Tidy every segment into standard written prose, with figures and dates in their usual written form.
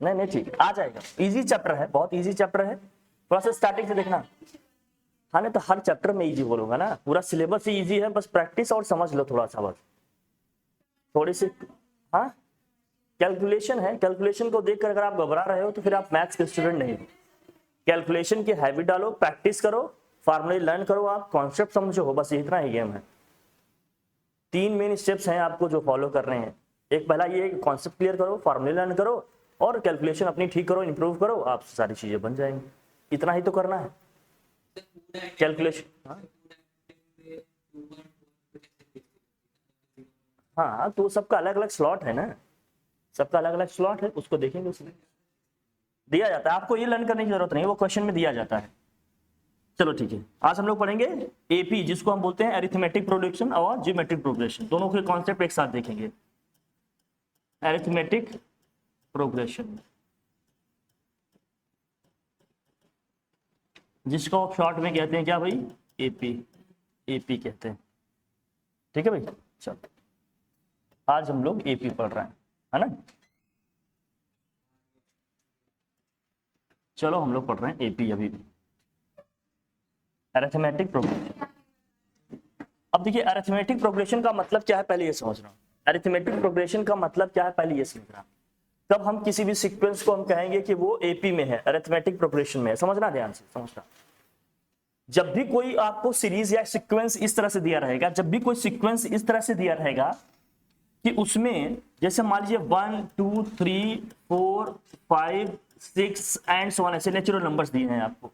नहीं नहीं ठीक आ जाएगा, इजी चैप्टर है, बहुत इजी चैप्टर है, थोड़ा सा स्टार्टिंग से देखना। हाँ नहीं तो हर चैप्टर में इजी बोलूंगा ना, पूरा सिलेबस ही इजी है, बस प्रैक्टिस और समझ लो थोड़ा सा, बस थोड़ी सी। हाँ कैलकुलेशन है, कैलकुलेशन को देखकर अगर आप घबरा रहे हो तो फिर आप मैथ्स के स्टूडेंट नहीं हो। कैलकुलेशन की हैबिट डालो, प्रैक्टिस करो, फार्मूले लर्न करो, आप कॉन्सेप्ट समझो, बस इतना ही गेम है। 3 मेन स्टेप्स हैं आपको जो फॉलो कर रहे हैं। एक पहला ये कॉन्सेप्ट क्लियर करो, फार्मूले लर्न करो और कैलकुलेशन अपनी ठीक करो, इंप्रूव करो, आप सारी चीजें बन जाएंगी। इतना ही तो करना है कैलकुलेशन। हाँ तो सबका अलग अलग स्लॉट है ना, सबका अलग अलग स्लॉट है, उसको देखेंगे, उसमें दिया जाता है। आपको ये लर्न करने की जरूरत नहीं, वो क्वेश्चन में दिया जाता है। चलो ठीक है, आज हम लोग पढ़ेंगे एपी, जिसको हम बोलते हैं अरिथमेटिक प्रोग्रेशन और ज्योमेट्रिक प्रोग्रेशन, दोनों के कॉन्सेप्ट एक साथ देखेंगे। अरिथमेटिक प्रोग्रेशन, जिसको आप शॉर्ट में कहते हैं क्या भाई, एपी, एपी कहते हैं। ठीक है भाई, चलो आज हम लोग एपी पढ़ रहे हैं, है ना। चलो हम लोग पढ़ रहे हैं एपी अभी, अरिथमेटिक प्रोग्रेशन। अब देखिए अरिथमेटिक प्रोग्रेशन का मतलब क्या है, पहले ये समझना। अरिथमेटिक प्रोग्रेशन का मतलब क्या है, पहले ये समझना। तब हम किसी भी सीक्वेंस को हम कहेंगे कि वो एपी में है, अरिथमेटिक प्रोग्रेशन में है, समझना, ध्यान से समझना। जब भी कोई आपको सीरीज या सीक्वेंस इस तरह से दिया रहेगा, जब भी कोई सीक्वेंस इस तरह से दिया रहेगा कि उसमें जैसे मान लीजिए 1 2 3 4 5 6 एंड सो ऑन, ऐसे नेचुरल नंबर्स दिए हैं आपको।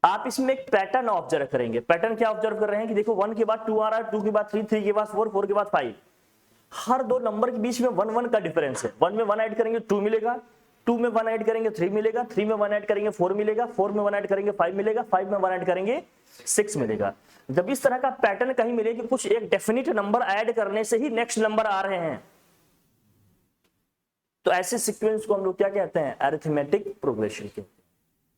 आप इसमें एक पैटर्न ऑब्जर्व करेंगे। पैटर्न क्या ऑब्जर्व कर रहे हैं कि देखो 1 के बाद 2 आ रहा है, 2 के बाद 3, 3 के बाद 4, 4 के बाद 5। हर दो नंबर के बीच में 1 1 का डिफरेंस है। 1 में 1 ऐड करेंगे 2 मिलेगा, 2 में 1 ऐड करेंगे 3 मिलेगा, 3 में 1 ऐड करेंगे 4 मिलेगा, 4 में 1 ऐड करेंगे 5 मिलेगा, 5 में 1 ऐड करेंगे 6 मिलेगा। जब इस तरह का पैटर्न कहीं मिले कि कुछ एक डेफिनिट नंबर ऐड करने से ही नेक्स्ट नंबर आ रहे हैं, तो ऐसे सीक्वेंस को हम लोग क्या कहते हैं, अरिथमेटिक प्रोग्रेशन कहते हैं।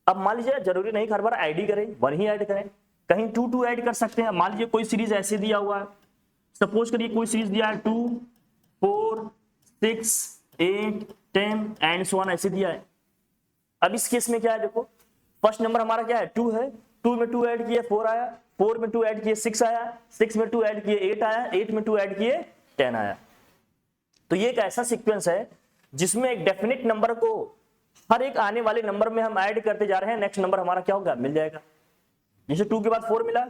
अब मान लीजिए जरूरी नहीं हर बार आईडी करें, 1 ही ऐड करें, कहीं 2 2 ऐड कर सकते हैं। मान लीजिए कोई सीरीज ऐसे दिया हुआ है, सपोज करिए कोई सीरीज दिया है 2 4 6 8 10 एंड सो ऑन, ऐसे दिया है। अब इस केस में क्या है, देखो फर्स्ट नंबर हमारा क्या है, 2 है, 2 में 2 ऐड किए 4 आया, 4 में 2 ऐड किए 6 आया, 6 में 2 ऐड किए 8 आया, 8 में 2 ऐड किए 10 आया। तो ये एक ऐसा सीक्वेंस है जिसमें एक डेफिनेट नंबर को हर एक आने वाले नंबर में हम ऐड करते जा रहे हैं, नेक्स्ट नंबर हमारा क्या होगा, मिल जाएगा। जैसे 2 के बाद 4 मिला,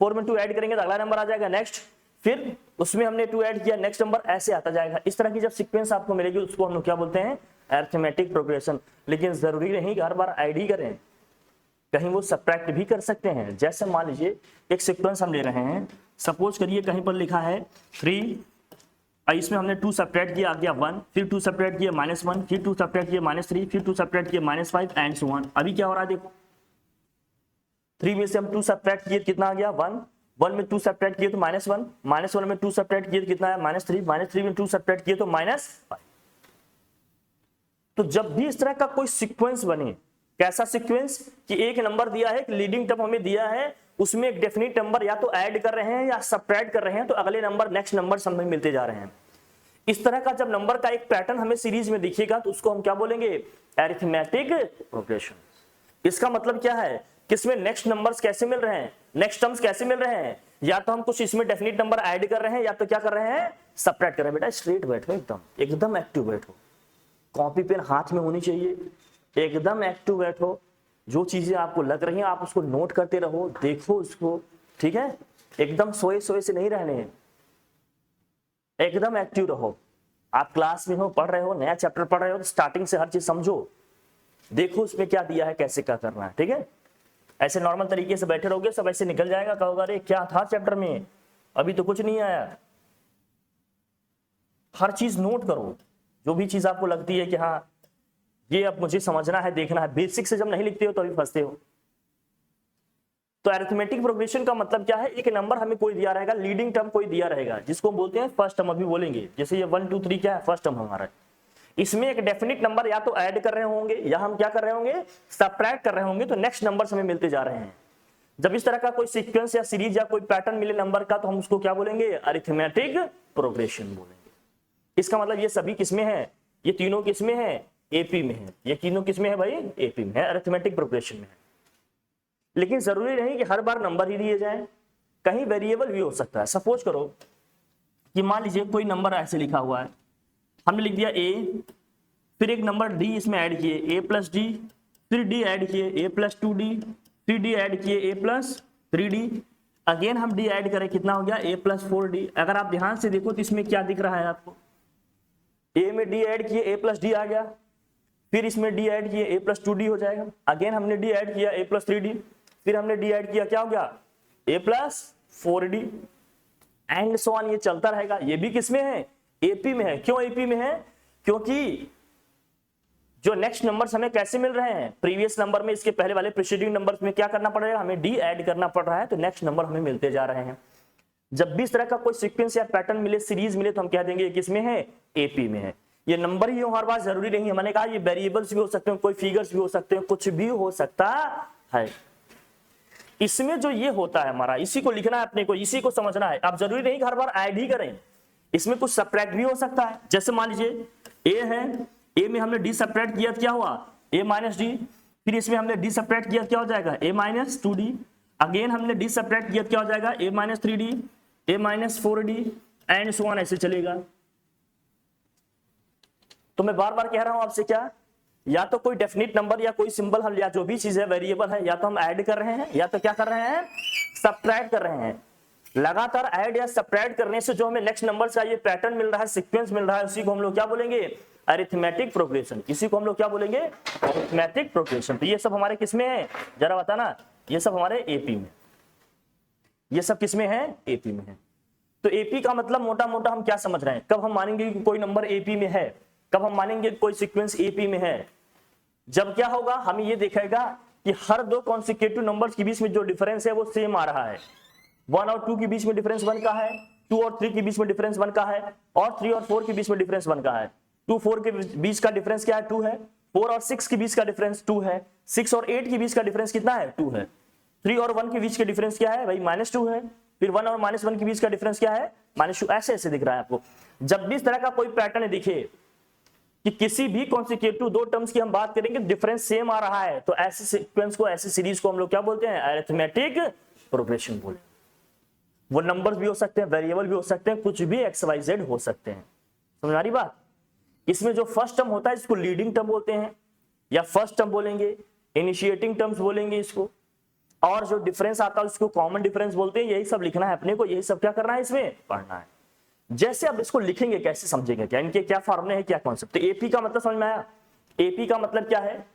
4 में 2 ऐड करेंगे तो अगला नंबर आ जाएगा नेक्स्ट, फिर उसमें हमने 2 ऐड किया, नेक्स्ट नंबर, ऐसे आता जाएगा। इस तरह की जब सीक्वेंस आपको मिलेगी उसको हम लोग क्या बोलते हैं, अरिथमेटिक प्रोग्रेशन। लेकिन जरूरी नहीं कि हर बार आईडी करें, कहीं वो सब्ट्रैक्ट भी कर सकते हैं। जैसे मान लीजिए एक सीक्वेंस हम ले रहे हैं, सपोज करिए कहीं पर लिखा है 3, इसमें हमने 2 सब्ट्रैक्ट किया, आ गया 1, फिर 2 सब्ट्रैक्ट किया -1, फिर 2 सब्ट्रैक्ट किया -3, फिर 2 सब्ट्रैक्ट किया -5 एंड सो ऑन। अभी क्या हो रहा है देखो, 3 में से हम 2 सब्ट्रैक्ट किए, कितना आ गया 1, 1 में 2 सब्ट्रैक्ट किए तो -1, -1 में 2 सब्ट्रैक्ट किए तो कितना है -3, -3 में 2 सब्ट्रैक्ट किए तो -5। तो जब भी इस तरह का कोई सीक्वेंस बने, कैसा सीक्वेंस कि एक नंबर दिया है, एक लीडिंग टर्म हमें दिया है, उसमें एक डेफिनिट नंबर या तो ऐड कर रहे हैं या सब्ट्रैक्ट कर रहे हैं, तो अगले नंबर नेक्स्ट नंबर हमें मिलते जा रहे हैं। इस तरह का जब नंबर का एक पैटर्न हमें सीरीज में दिखेगा तो उसको हम क्या बोलेंगे, अरिथमेटिक प्रोग्रेशन। इसका मतलब क्या है, किसमें नेक्स्ट नंबर्स कैसे मिल रहे हैं, नेक्स्ट टर्म्स कैसे मिल रहे हैं, या तो हम कुछ इसमें डेफिनिट नंबर ऐड कर रहे हैं या तो क्या कर रहे हैं, सब्ट्रैक्ट कर रहे हैं। बेटा स्ट्रेट बैठो, एकदम एकदम एक्टिव बैठो, कॉपी पेन हाथ में होनी चाहिए, एकदम एक्टिव बैठो। जो चीजें आपको लग रही हैं आप उसको नोट करते रहो, देखो उसको, ठीक है। एकदम सोए सोए से नहीं रहने हैं, एकदम एक्टिव रहो। आप क्लास में हो, पढ़ रहे हो, नया चैप्टर पढ़ रहे हो तो स्टार्टिंग से हर चीज समझो, देखो उसमें क्या दिया है, कैसे क्या करना है, ठीक है। ऐसे नॉर्मल तरीके से बैठे रहोगे सब ऐसे निकल जाएगा, कहोगे अरे क्या था चैप्टर में, अभी तो कुछ नहीं आया। हर चीज नोट करो, जो भी चीज आपको लगती है कि हाँ ये अब मुझे समझना है, देखना है। बेसिक से जब नहीं लिखते हो तो अभी फंसते हो। तो अरिथमेटिक प्रोग्रेशन का मतलब क्या है, एक नंबर हमें कोई दिया रहेगा, लीडिंग टर्म कोई दिया रहेगा, जिसको हम बोलते हैं फर्स्ट टर्म। अभी बोलेंगे जैसे ये 1 2 3 क्या है, फर्स्ट टर्म हमारा है। इसमें एक डेफिनिट नंबर या तो ऐड कर रहे होंगे या हम क्या कर रहे होंगे, सब्ट्रैक्ट कर रहे होंगे, तो नेक्स्ट नंबर हमें मिलते जा रहे हैं। जब इस तरह का कोई सीक्वेंस या सीरीज या कोई पैटर्न मिले नंबर का तो हम उसको क्या बोलेंगे, अरिथमेटिक प्रोग्रेशन बोलेंगे। इसका मतलब ये सभी किसमें है, ये तीनों किसमें है, एपी में है। ये तीनों किसमें है भाई, एपी में है, अरिथमेटिक प्रोग्रेशन में है। लेकिन जरूरी नहीं कि हर बार नंबर ही दिए जाए, कहीं वेरिएबल भी हो सकता है। सपोज करो कि मान लीजिए कोई नंबर ऐसे लिखा हुआ है, हमने लिख दिया ए, फिर एक नंबर डी इसमें ऐड किए, ए प्लस डी, फिर डी ऐड किए, ए प्लस 2d, फिर डी ऐड किए, ए प्लस 3d, अगेन हम डी ऐड करें, कितना हो गया, ए प्लस 4d। अगर आप ध्यान से देखो तो इसमें क्या दिख रहा है आपको, ए में डी ऐड किए, ए प्लस डी आ गया, फिर इसमें डी ऐड किए, ए प्लस 2d हो जाएगा, अगेन हमने डी ऐड किया, ए प्लस 3d, फिर हमने डी ऐड किया, क्या हो गया, a plus 4d, and so on, ये चलता रहेगा। ये भी किसमें है, एपी में है। क्यों एपी में है, क्योंकि जो नेक्स्ट नंबर्स हमें कैसे मिल रहे हैं, प्रीवियस नंबर में इसके पहले वाले प्रीसीडिंग नंबर्स में क्या करना पड़ेगा, हमें डी ऐड करना पड़ रहा है, तो नेक्स्ट नंबर हमें मिलते जा रहे हैं। जब भी इस तरह का कोई सीक्वेंस या पैटर्न मिले, सीरीज मिले, तो हम कह देंगे किसमें है, एपी में है। ये नंबर ही हो हर बार जरूरी नहीं है, मैंने कहा ये वेरिएबल्स भी हो सकते हैं, कोई फिगर्स भी हो सकते हैं, कुछ भी हो सकता है। इसमें जो ये होता है हमारा, इसी को लिखना है अपने को, इसी को समझना है। आप जरूरी नहीं हर बार ऐड ही करें, इसमें कुछ सब्ट्रैक्ट भी हो सकता है। जैसे मान लीजिए ए है, ए में हमने डी सब्ट्रैक्ट किया, क्या हुआ, ए माइनस डी, फिर इसमें हमने डी सब्ट्रैक्ट किया, क्या हो जाएगा, ए माइनस 2d, अगेन हमने डी सब्ट्रैक्ट किया, क्या हो जाएगा, a minus 3d, a minus 4d, and so on, ऐसे चलेगा। तो मैं बार बार कह रहा हूं आपसे, क्या, या तो कोई डेफिनिट नंबर या कोई सिंबल हम, या जो भी चीज है वेरिएबल है, या तो हम ऐड कर रहे हैं, या तो क्या कर रहे हैं, सब्ट्रैक्ट कर रहे हैं। लगातार ऐड या सब्ट्रैक्ट करने से जो हमें नेक्स्ट नंबर का ये पैटर्न मिल रहा है, सीक्वेंस मिल रहा है, उसी को हम लोग क्या बोलेंगे, अरिथमेटिक प्रोग्रेशन। इसी को हम लोग क्या बोलेंगे, अरिथमेटिक प्रोग्रेशन। तो ये सब हमारे किसमें है, जरा बताना, ये सब हमारे एपी में, ये सब किसमें है, एपी में है। तो एपी का मतलब मोटा मोटा हम क्या समझ रहे हैं, कब हम मानेंगे कि कोई नंबर एपी में है, कब हम मानेंगे कोई सीक्वेंस एपी में है, जब क्या होगा, हमें ये दिखेगा कि हर दो कॉन्सिक्यूटिव नंबर्स के बीच में जो डिफरेंस है वो सेम आ रहा है। 1 और 2 के बीच में डिफरेंस 1 का है, 2 और 3 के बीच में डिफरेंस 1 का है, और 3 और 4 के बीच में डिफरेंस 1 का है। 2 4 के बीच का डिफरेंस क्या है, 2 है। 4 और 6 के बीच का डिफरेंस 2 है। 6 और 8 के बीच का डिफरेंस कितना है, 2 है। 3 और 1 के बीच का डिफरेंस क्या है भाई, -2 है। फिर 1 और -1 के बीच का डिफरेंस क्या है, -2। ऐसे ऐसे दिख रहा है आपको। जब भी इस तरह का कोई पैटर्न दिखे कि किसी भी कॉन्सिक्यूटिव दो टर्म्स की हम बात करेंगे, डिफरेंस सेम आ रहा है, तो ऐसे सीक्वेंस को, ऐसी सीरीज को हम लोग क्या बोलते हैं, अरिथमेटिक प्रोग्रेशन बोलते हैं। वो नंबर्स भी हो सकते हैं, वेरिएबल भी हो सकते हैं, कुछ भी XYZ हो सकते हैं। समझ आ रही बात। इसमें जो फर्स्ट टर्म होता है इसको लीडिंग टर्म बोलते हैं, या फर्स्ट टर्म बोलेंगे, इनिशिएटिंग टर्म्स बोलेंगे इसको, और जो डिफरेंस आता है उसको कॉमन डिफरेंस बोलते हैं। यही सब लिखना है अपने को, यही सब क्या करना है, इसमें पढ़ना है। जैसे अब इसको लिखेंगे कैसे समझेंगे, क्या इनके क्या फॉर्मूले हैं, क्या कॉन्सेप्ट। तो एपी का मतलब समझ में आया। एपी का मतलब क्या है,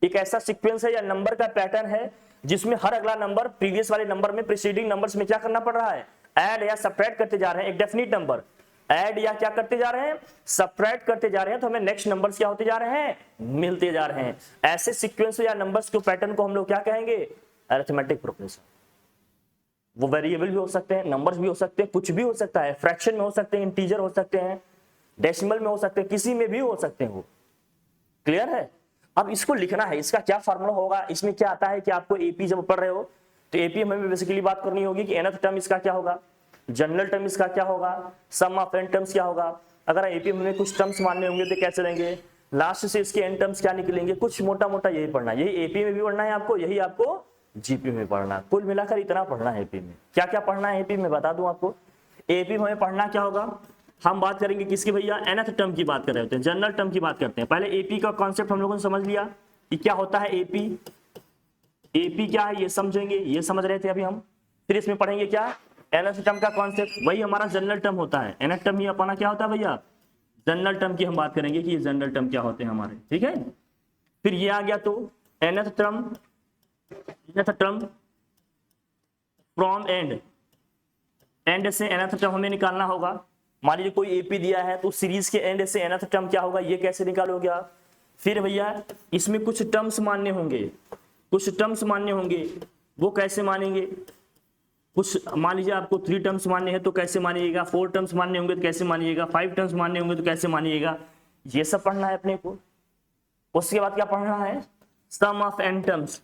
एक ऐसा सीक्वेंस है या नंबर का पैटर्न है जिसमें हर अगला नंबर प्रीवियस वाले नंबर में, प्रीसीडिंग नंबर्स में क्या करना पड़ रहा है, ऐड या सब्ट्रैक्ट करते जा रहे हैं। एक डेफिनिट नंबर ऐड या क्या करते जा रहे हैं, सब्ट्रैक्ट करते जा रहे हैं, तो हमें नेक्स्ट नंबर्स क्या होते जा रहे हैं, मिलते जा रहे हैं। ऐसे सीक्वेंस या नंबर्स के पैटर्न को हम लोग क्या कहेंगे, अरिथमेटिक प्रोग्रेशन। वो वेरिएबल भी हो सकते हैं, नंबर्स भी हो सकते हैं, कुछ भी हो सकता है, फ्रैक्शन में हो सकते हैं, इंटीजर हो सकते हैं, डेसिमल में हो सकते हैं, किसी में भी हो सकते हैं वो। क्लियर है। अब इसको लिखना है, इसका क्या फार्मूला होगा, इसमें क्या आता है कि आपको एपी जब पढ़ रहे हो तो एपी हमें बेसिकली बात करनी होगी कि nth टर्म इसका क्या होगा, जनरल टर्म इसका क्या होगा, सम ऑफ n टर्म्स क्या होगा। अगर एपी में कुछ टर्म्स मानने होंगे तो कैसे लेंगे, लास्ट से इसके n टर्म्स क्या निकलेंगे, कुछ मोटा मोटा यही पढ़ना है। यही एपी में भी पढ़ना है आपको, यही आपको जीपी में पढ़ना है। कुल मिलाकर इतना पढ़ना है एपी में। क्या क्या पढ़ना है एपी में बता दूं आपको। एपी में पढ़ना क्या होगा, हम बात करेंगे किसकी भैया, nth टर्म की बात कर रहे होते हैं, जनरल टर्म की बात करते हैं। पहले एपी का कॉन्सेप्ट हम लोगों ने समझ लिया कि क्या होता है एपी, एपी क्या है ये समझेंगे, ये समझ रहे थे अभी हम। फिर इसमें पढ़ेंगे क्या, nth टर्म का कॉन्सेप्ट, वही हमारा जनरल टर्म होता है। nth टर्म ही अपना क्या होता है भैया, जनरल टर्म की हम बात करेंगे कि ये जनरल टर्म क्या होते हैं हमारे, ठीक है। फिर ये आ गया तो nth टर्म फ्रॉम एंड से nth टर्म हमें निकालना होगा। मान लीजिए कोई एपी दिया है तो सीरीज के एंड से nth टर्म क्या होगा, ये कैसे निकालोगे आप। फिर भैया इसमें कुछ टर्म्स मानने होंगे, वो कैसे मानेंगे। कुछ मान लीजिए आपको 3 टर्म्स मानने हैं तो कैसे मानिएगा, 4 टर्म्स मानने होंगे तो कैसे मानिएगा, 5 टर्म्स मानने होंगे तो कैसे मानिएगा। ये सब पढ़ना है अपने को। उसके बाद क्या पढ़ना है, sum of n terms,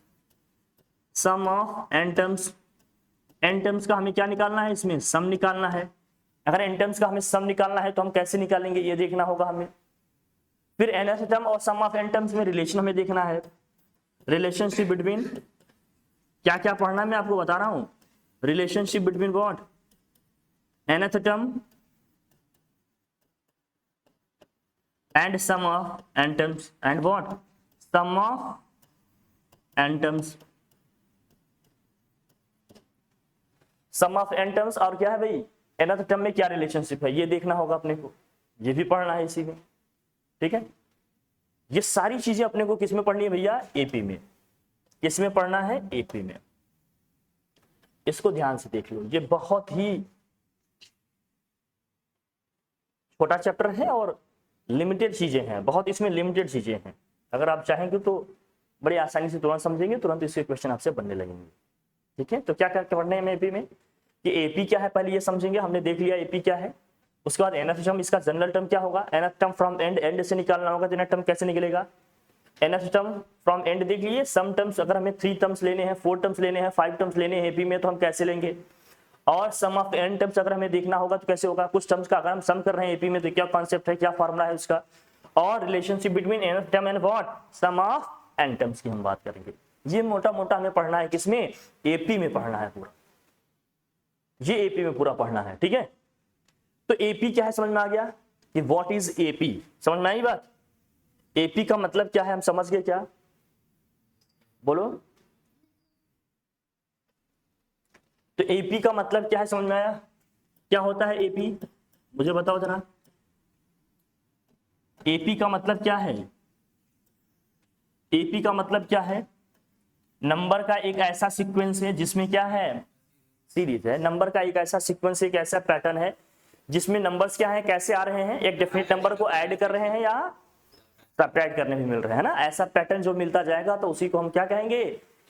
n terms का हमें क्या निकालना है, इसमें सम निकालना है। अगर n टर्म्स का हमें सम निकालना है तो हम कैसे निकालेंगे ये देखना होगा हमें। फिर nth टर्म और सम ऑफ n टर्म्स में रिलेशन हमें देखना है, रिलेशनशिप बिटवीन क्या क्या पढ़ना है मैं आपको बता रहा हूं, relationship between what, nth term and sum of n terms and what, sum of n terms, sum of n terms और क्या है भाई nth टर्म में क्या रिलेशनशिप है ये देखना होगा अपने को, ये भी पढ़ना है इसी में, ठीक है। ये सारी चीजें अपने को किस में पढ़नी है भैया, एपी में, किस में पढ़ना है, एपी में। इसको ध्यान से देख लो, ये बहुत ही छोटा चैप्टर है और लिमिटेड चीजें हैं, बहुत इसमें लिमिटेड चीजें हैं, अगर आप चाहेंगे तो बड़ी आसानी से तुरंत समझेंगे, तुरंत इसके क्वेश्चन आपसे बनने लगेंगे, ठीक है। तो क्या क्या पढ़ने हैं एपी में, कि एपी क्या है पहले ये समझेंगे, हमने देख लिया एपी क्या है, उसके बाद nth टर्म, इसका जनरल टर्म क्या होगा, nth term from and, and से निकालना होगा, तो nth टर्म कैसे निकलेगा, nth टर्म फ्रॉम एंड देख लीजिए, सम टर्म्स अगर हमें 3 टर्म्स लेने हैं, 4 टर्म्स लेने हैं, 5 टर्म्स लेने हैं एपी में तो हम कैसे लेंगे, और सम ऑफ n टर्म्स अगर हमें देखना होगा तो कैसे होगा, कुछ टर्म्स का अगर हम सम कर रहे हैं एपी में तो क्या कॉन्सेप्ट है, क्या फॉर्मूला है उसका, और relationship between nth term and what, sum of n terms की हम बात करेंगे। ये मोटा मोटा हमें पढ़ना है, किसमें, एपी में पढ़ना है पूरा, ये एपी में पूरा पढ़ना है, ठीक है। तो एपी क्या है समझ में आ गया कि व्हाट इज एपी, समझ में आई बात, एपी का मतलब क्या है हम समझ गए, क्या बोलो, तो एपी का मतलब क्या है समझ में आया, क्या होता है एपी, मुझे बताओ जरा, एपी का मतलब क्या है, एपी का मतलब क्या है, नंबर का एक ऐसा सीक्वेंस है जिसमें क्या है, सीरीज है, नंबर का एक ऐसा सीक्वेंस, एक ऐसा पैटर्न है जिसमें नंबर्स क्या है, कैसे आ रहे हैं, एक डेफिनेट नंबर को ऐड कर रहे हैं या सब्ट्रैक्ट करने में मिल रहे हैं ना, ऐसा पैटर्न जो मिलता जाएगा तो उसी को हम क्या कहेंगे,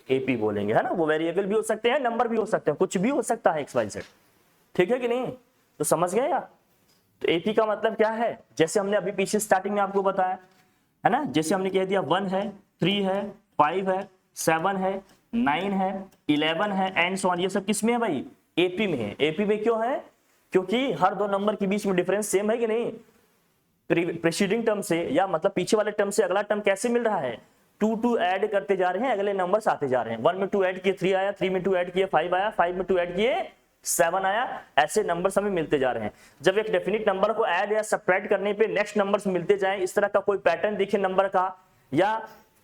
एपी बोलेंगे, है ना। वो वेरिएबल भी हो सकते हैं, नंबर भी हो सकते हैं, कुछ भी हो सकता है XYZ, ठीक है कि नहीं, तो समझ गए यार। तो एपी का मतलब क्या है, जैसे हमने अभी पीछे स्टार्टिंग में आपको बताया है ना, जैसे हमने कह दिया 1 है, 3 है, 5 है, 7 है, 9 है, 11 है एंड सो ऑन, ये सब किसमें है भाई, एपी में है। एपी में क्यों है, क्योंकि हर दो नंबर के बीच में डिफरेंस सेम है कि नहीं, प्रीसीडिंग टर्म से या मतलब पीछे वाले टर्म से अगला टर्म कैसे मिल रहा है, 2 ऐड करते जा रहे हैं, अगले नंबर्स आते जा रहे हैं, 1 में 2 ऐड किए 3 आया, 3 में 2 ऐड किए 5 आया, 5 में 2 ऐड किए 7 आया, ऐसे नंबर्स हमें मिलते जा रहे हैं। जब एक डेफिनिट नंबर को ऐड या सब्ट्रैक्ट करने पे नेक्स्ट नंबर्स मिलते जाएं, इस तरह का कोई पैटर्न दिखे नंबर का या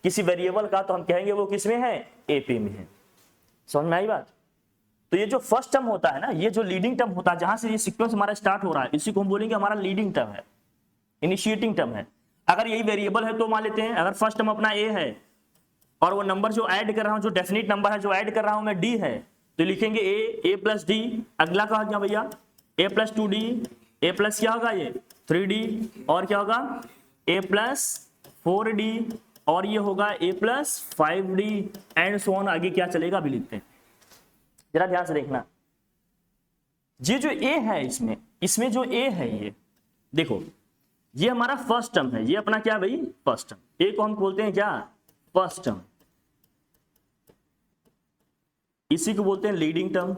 किसी वेरिएबल का, तो हम कहेंगे वो किसमें है, एपी में है। समझ में आई बात। तो ये जो फर्स्ट टर्म होता है ना, ये जो लीडिंग टर्म होता है, जहां से ये सीक्वेंस हमारा स्टार्ट हो रहा है, इसी को हम बोलेंगे हमारा लीडिंग टर्म है, इनिशिएटिंग टर्म है। अगर यही वेरिएबल है तो मान लेते हैं, अगर फर्स्ट टर्म अपना ए है और वो नंबर जो ऐड कर रहा हूं, जो डेफिनिट नंबर है जो ऐड कर रहा हूं मैं डी है, तो लिखेंगे ए प्लस डी, अगला कहा गया भैया ए प्लस 2d, ए प्लस क्या होगा ये 3d, और क्या होगा ए प्लस 4d, और ये होगा a plus 5d and so on, आगे क्या चलेगा अभी लिखते हैं, जरा ध्यान से देखना। ये जो ए है, इसमें जो ए है, ये देखो ये हमारा फर्स्ट टर्म है, ये अपना क्या भाई फर्स्ट टर्म, ए को हम बोलते हैं क्या फर्स्ट टर्म, इसी को बोलते हैं लीडिंग टर्म,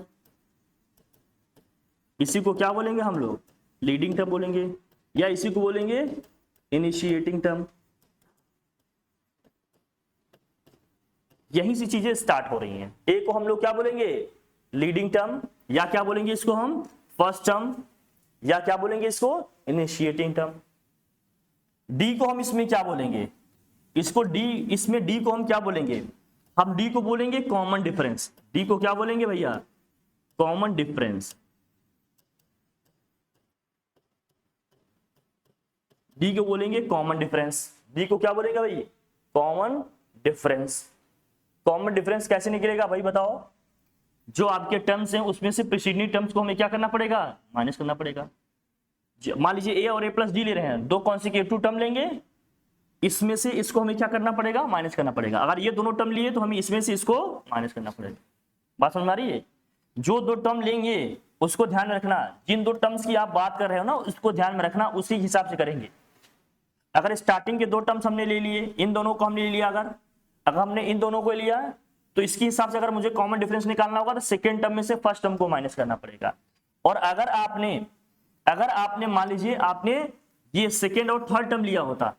इसी को क्या बोलेंगे हम लोग लीडिंग टर्म बोलेंगे, या इसी को बोलेंगे इनिशिएटिंग टर्म। यहीं से चीजें स्टार्ट हो रही हैं। ए को हम लोग क्या बोलेंगे लीडिंग टर्म, या क्या बोलेंगे इसको हम फर्स्ट टर्म, या क्या बोलेंगे इसको इनिशिएटिंग टर्म। डी को हम इसमें क्या बोलेंगे, इसको डी, इसमें डी को हम क्या बोलेंगे, हम डी को बोलेंगे कॉमन डिफरेंस। डी को क्या बोलेंगे भैया कॉमन डिफरेंस, डी को बोलेंगे कॉमन डिफरेंस, डी को क्या बोलेंगे भाई कॉमन डिफरेंस। कॉमन डिफरेंस कैसे निकलेगा भाई बताओ, जो आपके टर्म्स हैं उसमें से प्रीसीडिंग टर्म्स को हमें क्या करना पड़ेगा माइनस करना पड़ेगा। मान लीजिए ए और ए प्लस डी ले रहे हैं, दो कॉन्सिक्यूटिव टर्म लेंगे, इसमें से इसको हमें क्या करना पड़ेगा माइनस करना पड़ेगा। अगर ये दोनों टर्म लिए तो हमें इसमें से इसको माइनस करना पड़ेगा। बात समझ में आ रही है। जो दो टर्म लेंगे उसको ध्यान में रखना, जिन दो टर्म्स की आप बात कर रहे हो ना उसको ध्यान में रखना, उसी हिसाब से करेंगे। अगर स्टार्टिंग के दो टर्म्स हमने ले लिए, इन दोनों को हमने ले लिया, अगर हमने इन दोनों को लिया तो इसके हिसाब से अगर मुझे कॉमन डिफरेंस निकालना होगा तो सेकेंड टर्म में से फर्स्ट टर्म को माइनस करना पड़ेगा। और अगर आपने मान लीजिए आपने ये सेकेंड और थर्ड टर्म लिया होता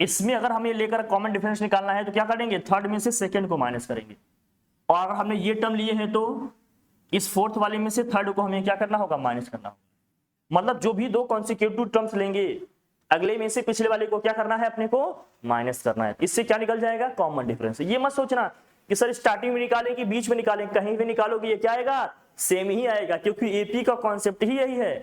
इसमें अगर हमें लेकर कॉमन डिफरेंस निकालना है तो क्या करेंगे, थर्ड में से सेकंड को माइनस करेंगे, और अगर हमने ये टर्म लिए हैं तो इस फोर्थ वाले में से थर्ड को हमें क्या करना होगा, माइनस करना होगा। मतलब जो भी दो कॉन्सिक्यूटिव टर्म्स लेंगे अगले में से पिछले वाले को क्या करना है, अपने को माइनस करना है। इससे क्या निकल जाएगा, कॉमन डिफरेंस। ये मत सोचना कि सर स्टार्टिंग में निकालें कि बीच में निकालें, कहीं भी निकालोगे ये क्या आएगा, सेम ही आएगा, क्योंकि एपी का कॉन्सेप्ट ही यही है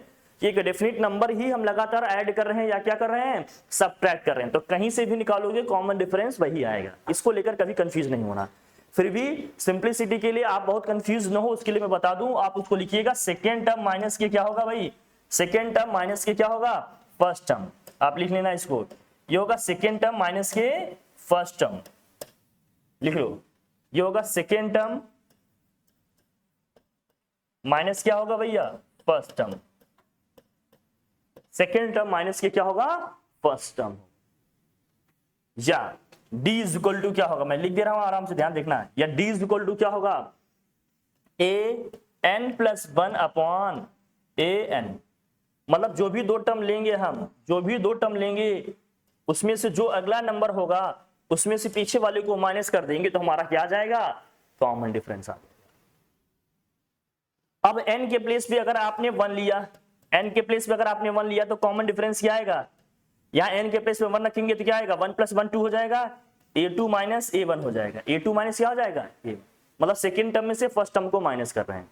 कि एक डेफिनिट नंबर ही हम लगातार ऐड कर रहे हैं या क्या कर रहे हैं, सबट्रैक्ट कर रहे हैं, तो कहीं से भी निकालोगे कॉमन डिफरेंस वही आएगा। इसको लेकर कभी कंफ्यूज नहीं होना। फिर भी सिंप्लिसिटी के लिए आप बहुत कंफ्यूज न हो उसके लिए मैं बता दूं, आप उसको लिखिएगा सेकेंड टर्म माइनस के क्या होगा भाई, सेकेंड टर्म माइनस के क्या होगा, फर्स्ट टर्म। आप लिख लेना इसको, ये होगा सेकेंड टर्म माइनस के फर्स्ट टर्म, लिख लो। ये होगा सेकेंड टर्म माइनस क्या होगा भैया, first term. Second term minus के क्या होगा, फर्स्ट टर्म। या d इज इक्वल टू क्या होगा, मैं लिख दे रहा हूं आराम से ध्यान देखना, या d इज इक्वल टू क्या होगा, an प्लस 1 अपॉन an। मतलब जो भी दो टर्म लेंगे हम, जो भी दो टर्म लेंगे उसमें से जो अगला नंबर होगा उसमें से पीछे वाले को माइनस कर देंगे तो हमारा क्या आ जाएगा, कॉमन डिफरेंस आ जाएगा। अब n के प्लेस पे अगर आपने 1 लिया, n के प्लेस पे अगर आपने 1 लिया तो कॉमन डिफरेंस क्या आएगा, यहाँ n के प्लेस पे 1 रखेंगे तो क्या आएगा, 1 प्लस 1 2 हो जाएगा, a2 माइनस a1 हो जाएगा, a2 माइनस क्या हो जाएगा, a। मतलब सेकेंड टर्म में से फर्स्ट टर्म को माइनस कर रहे हैं।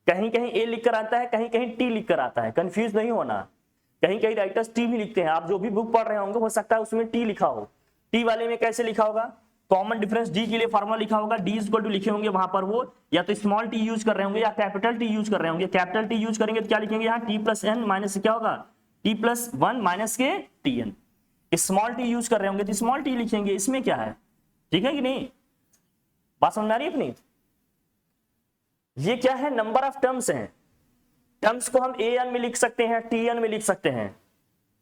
कहीं कहीं a लिख कर आता है, कहीं कहीं t लिख कर आता है, कंफ्यूज नहीं होना। कहीं कहीं राइटर्स t भी लिखते हैं, आप जो भी बुक पढ़ रहे होंगे हो सकता है उसमें t लिखा हो। t वाले में कैसे लिखा होगा, कॉमन डिफरेंस d के लिए फार्मूला लिखा होगा, d इक्वल टू लिखे होंगे वहां पर, वो या तो स्मॉल t यूज कर रहे होंगे या कैपिटल t यूज कर रहे होंगे। कैपिटल t यूज करेंगे तो क्या लिखेंगे, यहाँ t प्लस n माइनस क्या होगा, t प्लस 1 माइनस के tn। स्मॉल t यूज कर रहे होंगे तो स्मॉल t लिखेंगे, इसमें क्या है, ठीक है कि नहीं, बात समझ में आ रही है अपनी। ये क्या है, नंबर ऑफ टर्म्स हैं, टर्म्स को हम an में लिख सकते हैं, tn में लिख सकते हैं।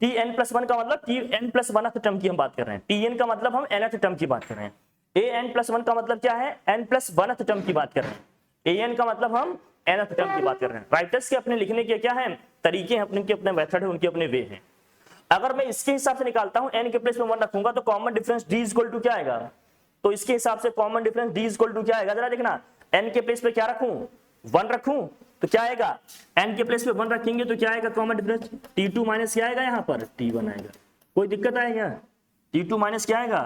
tn प्लस 1 का मतलब tn प्लस 1th टर्म की हम बात कर रहे हैं, tn का मतलब हम nth टर्म की बात कर रहे हैं, an प्लस 1 का मतलब क्या है, n प्लस 1th टर्म की बात कर रहे हैं, an का मतलब हम nth टर्म की बात कर रहे हैं। राइटर्स के अपने लिखने के क्या है, तरीके हैं, अपने मेथड है, उनके अपने वे हैं। अगर मैं इसके हिसाब से निकालता हूं, n के प्लेस में 1 रखूंगा तो common difference d equal to क्या आएगा, तो इसके हिसाब से common difference d equal to क्या आएगा, जरा देखना, n के प्लेस पे क्या रखूं, 1 रखूं तो क्या आएगा, n के प्लेस पे 1 रखेंगे तो क्या आएगा, कॉमन डिफरेंस t2 माइनस क्या आएगा, यहाँ पर t1 आएगा। कोई दिक्कत आएगा, t2 माइनस क्या आएगा,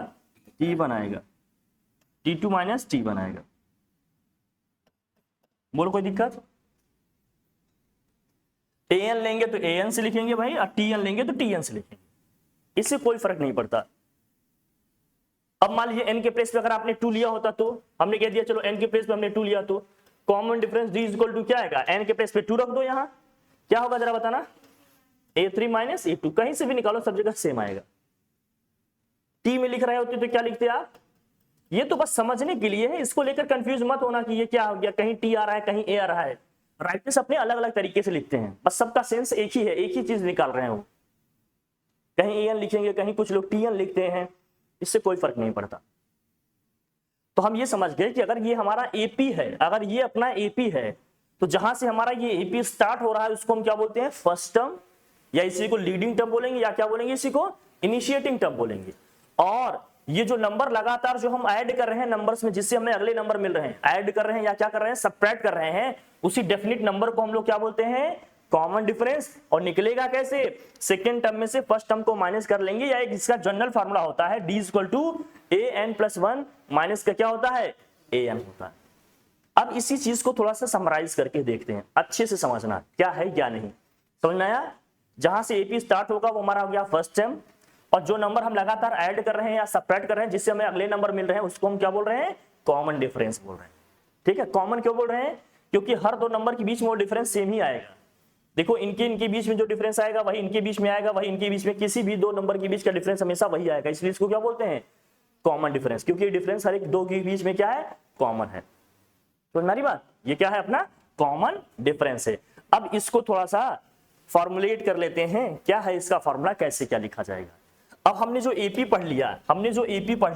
t1 आएगा, t2 माइनस t1 आएगा। बोलो कोई दिक्कत। an लेंगे तो an से लिखेंगे भाई, और tn लेंगे तो tn से लिखेंगे, इससे कोई फर्क नहीं पड़ता। अब मान लीजिए n के प्लेस पे अगर आपने 2 लिया होता तो हमने कह दिया चलो n के प्लेस पे हमने 2 लिया तो common difference d equal to क्या आएगा, n के प्लेस पे 2 रख दो, यहाँ क्या होगा जरा बताना, a3 माइनस a2, कहीं से भी निकालो सब जगह सेम आएगा। t में लिख रहे होते तो क्या लिखते आप, ये तो बस समझने के लिए है, इसको लेकर कंफ्यूज मत होना कि ये क्या हो गया, कहीं t आ रहा है कहीं a आ रहा है। राइटर्स अपने अलग अलग तरीके से लिखते हैं, बस सबका सेंस एक ही है, एक ही चीज निकाल रहे हैं वो, कहीं an लिखेंगे कहीं कुछ लोग tn लिखते हैं, इससे कोई फर्क नहीं पड़ता। तो हम ये समझ गए कि अगर ये हमारा AP है, अगर ये अपना AP है तो जहां से हमारा ये AP स्टार्ट हो रहा है उसको हम क्या बोलते हैं, फर्स्ट टर्म, या इसी को लीडिंग टर्म बोलेंगे, या क्या बोलेंगे, इसी को इनिशिएटिंग टर्म बोलेंगे। और ये जो नंबर लगातार जो हम ऐड कर रहे हैं नंबर्स में, जिससे हमें अगले नंबर मिल रहे हैं, ऐड कर रहे हैं या क्या कर रहे हैं, सबट्रैक्ट कर रहे हैं, उसी डेफिनिट नंबर को हम लोग क्या बोलते हैं, कॉमन डिफरेंस। और निकलेगा कैसे, सेकेंड टर्म में से फर्स्ट टर्म को माइनस कर लेंगे, या एक इसका जनरल फार्मूला होता है d equal to an plus 1 minus का क्या होता है, an होता है। अब इसी चीज को थोड़ा सा समराइज करके देखते हैं, अच्छे से समझना क्या है क्या नहीं, समझ में आया। जहां से AP स्टार्ट होगा वो हमारा हो गया फर्स्ट टर्म, और जो नंबर हम लगातार ऐड कर रहे हैं या सबट्रैक्ट कर रहे हैं जिससे हमें अगले नंबर मिल रहे हैं उसको हम क्या बोल रहे हैं, कॉमन डिफरेंस बोल रहे हैं। ठीक है, कॉमन क्यों बोल रहे हैं, क्योंकि हर दो नंबर के बीच में वो डिफरेंस सेम ही आएगा। देखो इनके बीच में जो डिफरेंस आएगा वही इनके बीच में आएगा, वही इनके बीच में, किसी भी दो नंबर के बीच का डिफरेंस हमेशा वही आएगा, इसलिए इसको क्या बोलते हैं, कॉमन डिफरेंस, क्योंकि डिफरेंस हर एक दो के बीच में क्या है, कॉमन है। तो हमारी बात ये क्या है, अपना कॉमन डिफरेंस है। अब इसको थोड़ा सा फॉर्मुलेट कर लेते हैं, क्या है इसका फॉर्मूला, कैसे क्या लिखा जाएगा। अब हमने जो AP पढ़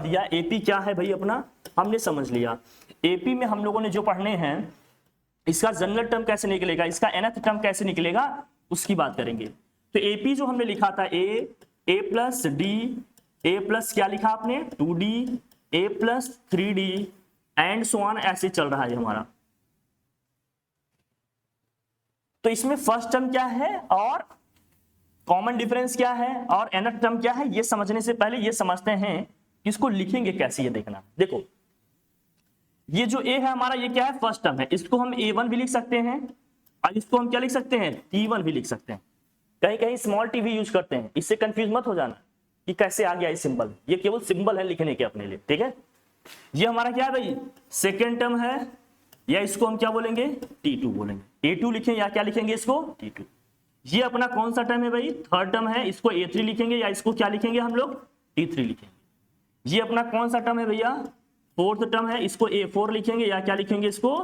लिया, AP क्या है भाई अपना, हमने समझ लिया। AP में हम लोगों ने जो पढ़ने हैं, इसका जनरल टर्म कैसे निकलेगा, इसका nth टर्म कैसे निकलेगा, उसकी बात करेंगे। तो AP जो हमने लिखा था a plus d A plus क्या लिखा आपने 2d a plus 3d and so on, ऐसे चल रहा है हमारा। तो इसमें फर्स्ट टर्म क्या है और कॉमन डिफरेंस क्या है और nth टर्म क्या है, ये समझने से पहले ये समझते हैं इसको लिखेंगे कैसे, ये देखना। देखो ये जो a है हमारा, ये क्या है फर्स्ट टर्म है, इसको हम a1 भी लिख सकते हैं और इसको हम क्या लिख सकते हैं t1 भी लिख सकते हैं। कहीं कहीं स्मॉल टी भी यूज करते हैं, इससे कंफ्यूज मत हो जाना कि कैसे आ गया ये सिंबल, ये केवल सिंबल है लिखने के अपने लिए, ठीक है। ये हमारा क्या है भाई सेकेंड टर्म है, या इसको हम क्या बोलेंगे t2 बोलेंगे, a2 लिखें या क्या लिखेंगे इसको t2। ये अपना कौन सा टर्म है भाई थर्ड टर्म है, इसको a3 लिखेंगे या इसको क्या लिखेंगे हम लोग t3 लिखेंगे। ये अपना कौन सा टर्म है भैया फोर्थ टर्म है, इसको a4 लिखेंगे या क्या लिखेंगे इसको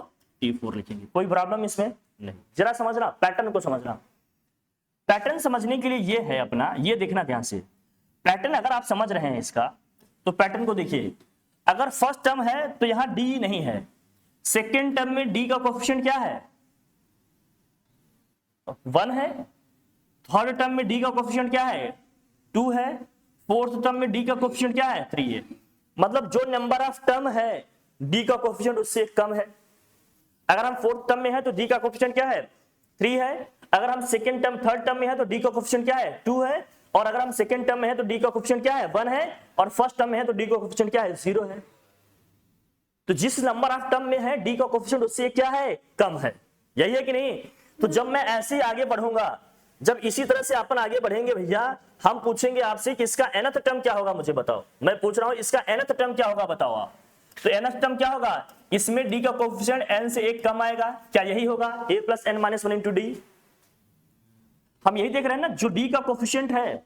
t4 लिखेंगे। कोई प्रॉब्लम इसमें नहीं, जरा समझना पैटर्न को समझना। पैटर्न समझने के लिए ये है अपना, ये देखना ध्यान से, पैटर्न अगर आप समझ रहे हैं इसका तो पैटर्न को देखिए। अगर फर्स्ट टर्म है तो यहां d नहीं है, सेकेंड टर्म में d का कोएफिशिएंट क्या है 1 है, थर्ड टर्म में d का कोएफिशिएंट क्या है 2 है, फोर्थ टर्म में d का कोएफिशिएंट क्या है 3 है। मतलब जो नंबर ऑफ टर्म है d का कोएफिशिएंट उससे कम है। अगर हम फोर्थ टर्म में है तो d का कोएफिशिएंट क्या है 3 है, अगर हम सेकेंड टर्म थर्ड टर्म में है तो d का कोएफिशिएंट क्या है 2 है, और अगर हम सेकेंड टर्म में है तो d का कोएफिशिएंट क्या है 1 है, और फर्स्ट टर्म में है तो d का कोएफिशिएंट क्या है 0 है। तो जिस नंबर ऑफ टर्म में है d का कोएफिशिएंट उससे क्या है कम है, यही है कि नहीं। तो जब मैं ऐसे ही आगे बढ़ूंगा, जब इसी तरह से अपन आगे बढ़ेंगे भैया, हम पूछेंगे आपसे कि इसका nth टर्म क्या होगा मुझे बताओ। मैं पूछ रहा हूं इसका nth टर्म क्या होगा बताओ आप। तो nth टर्म क्या होगा, इसमें d का कोएफिशिएंट n से 1 कम आएगा, क्या यही होगा a plus n minus 1 into D. हम यही देख रहे हैं ना, जो d का कोएफिशिएंट है,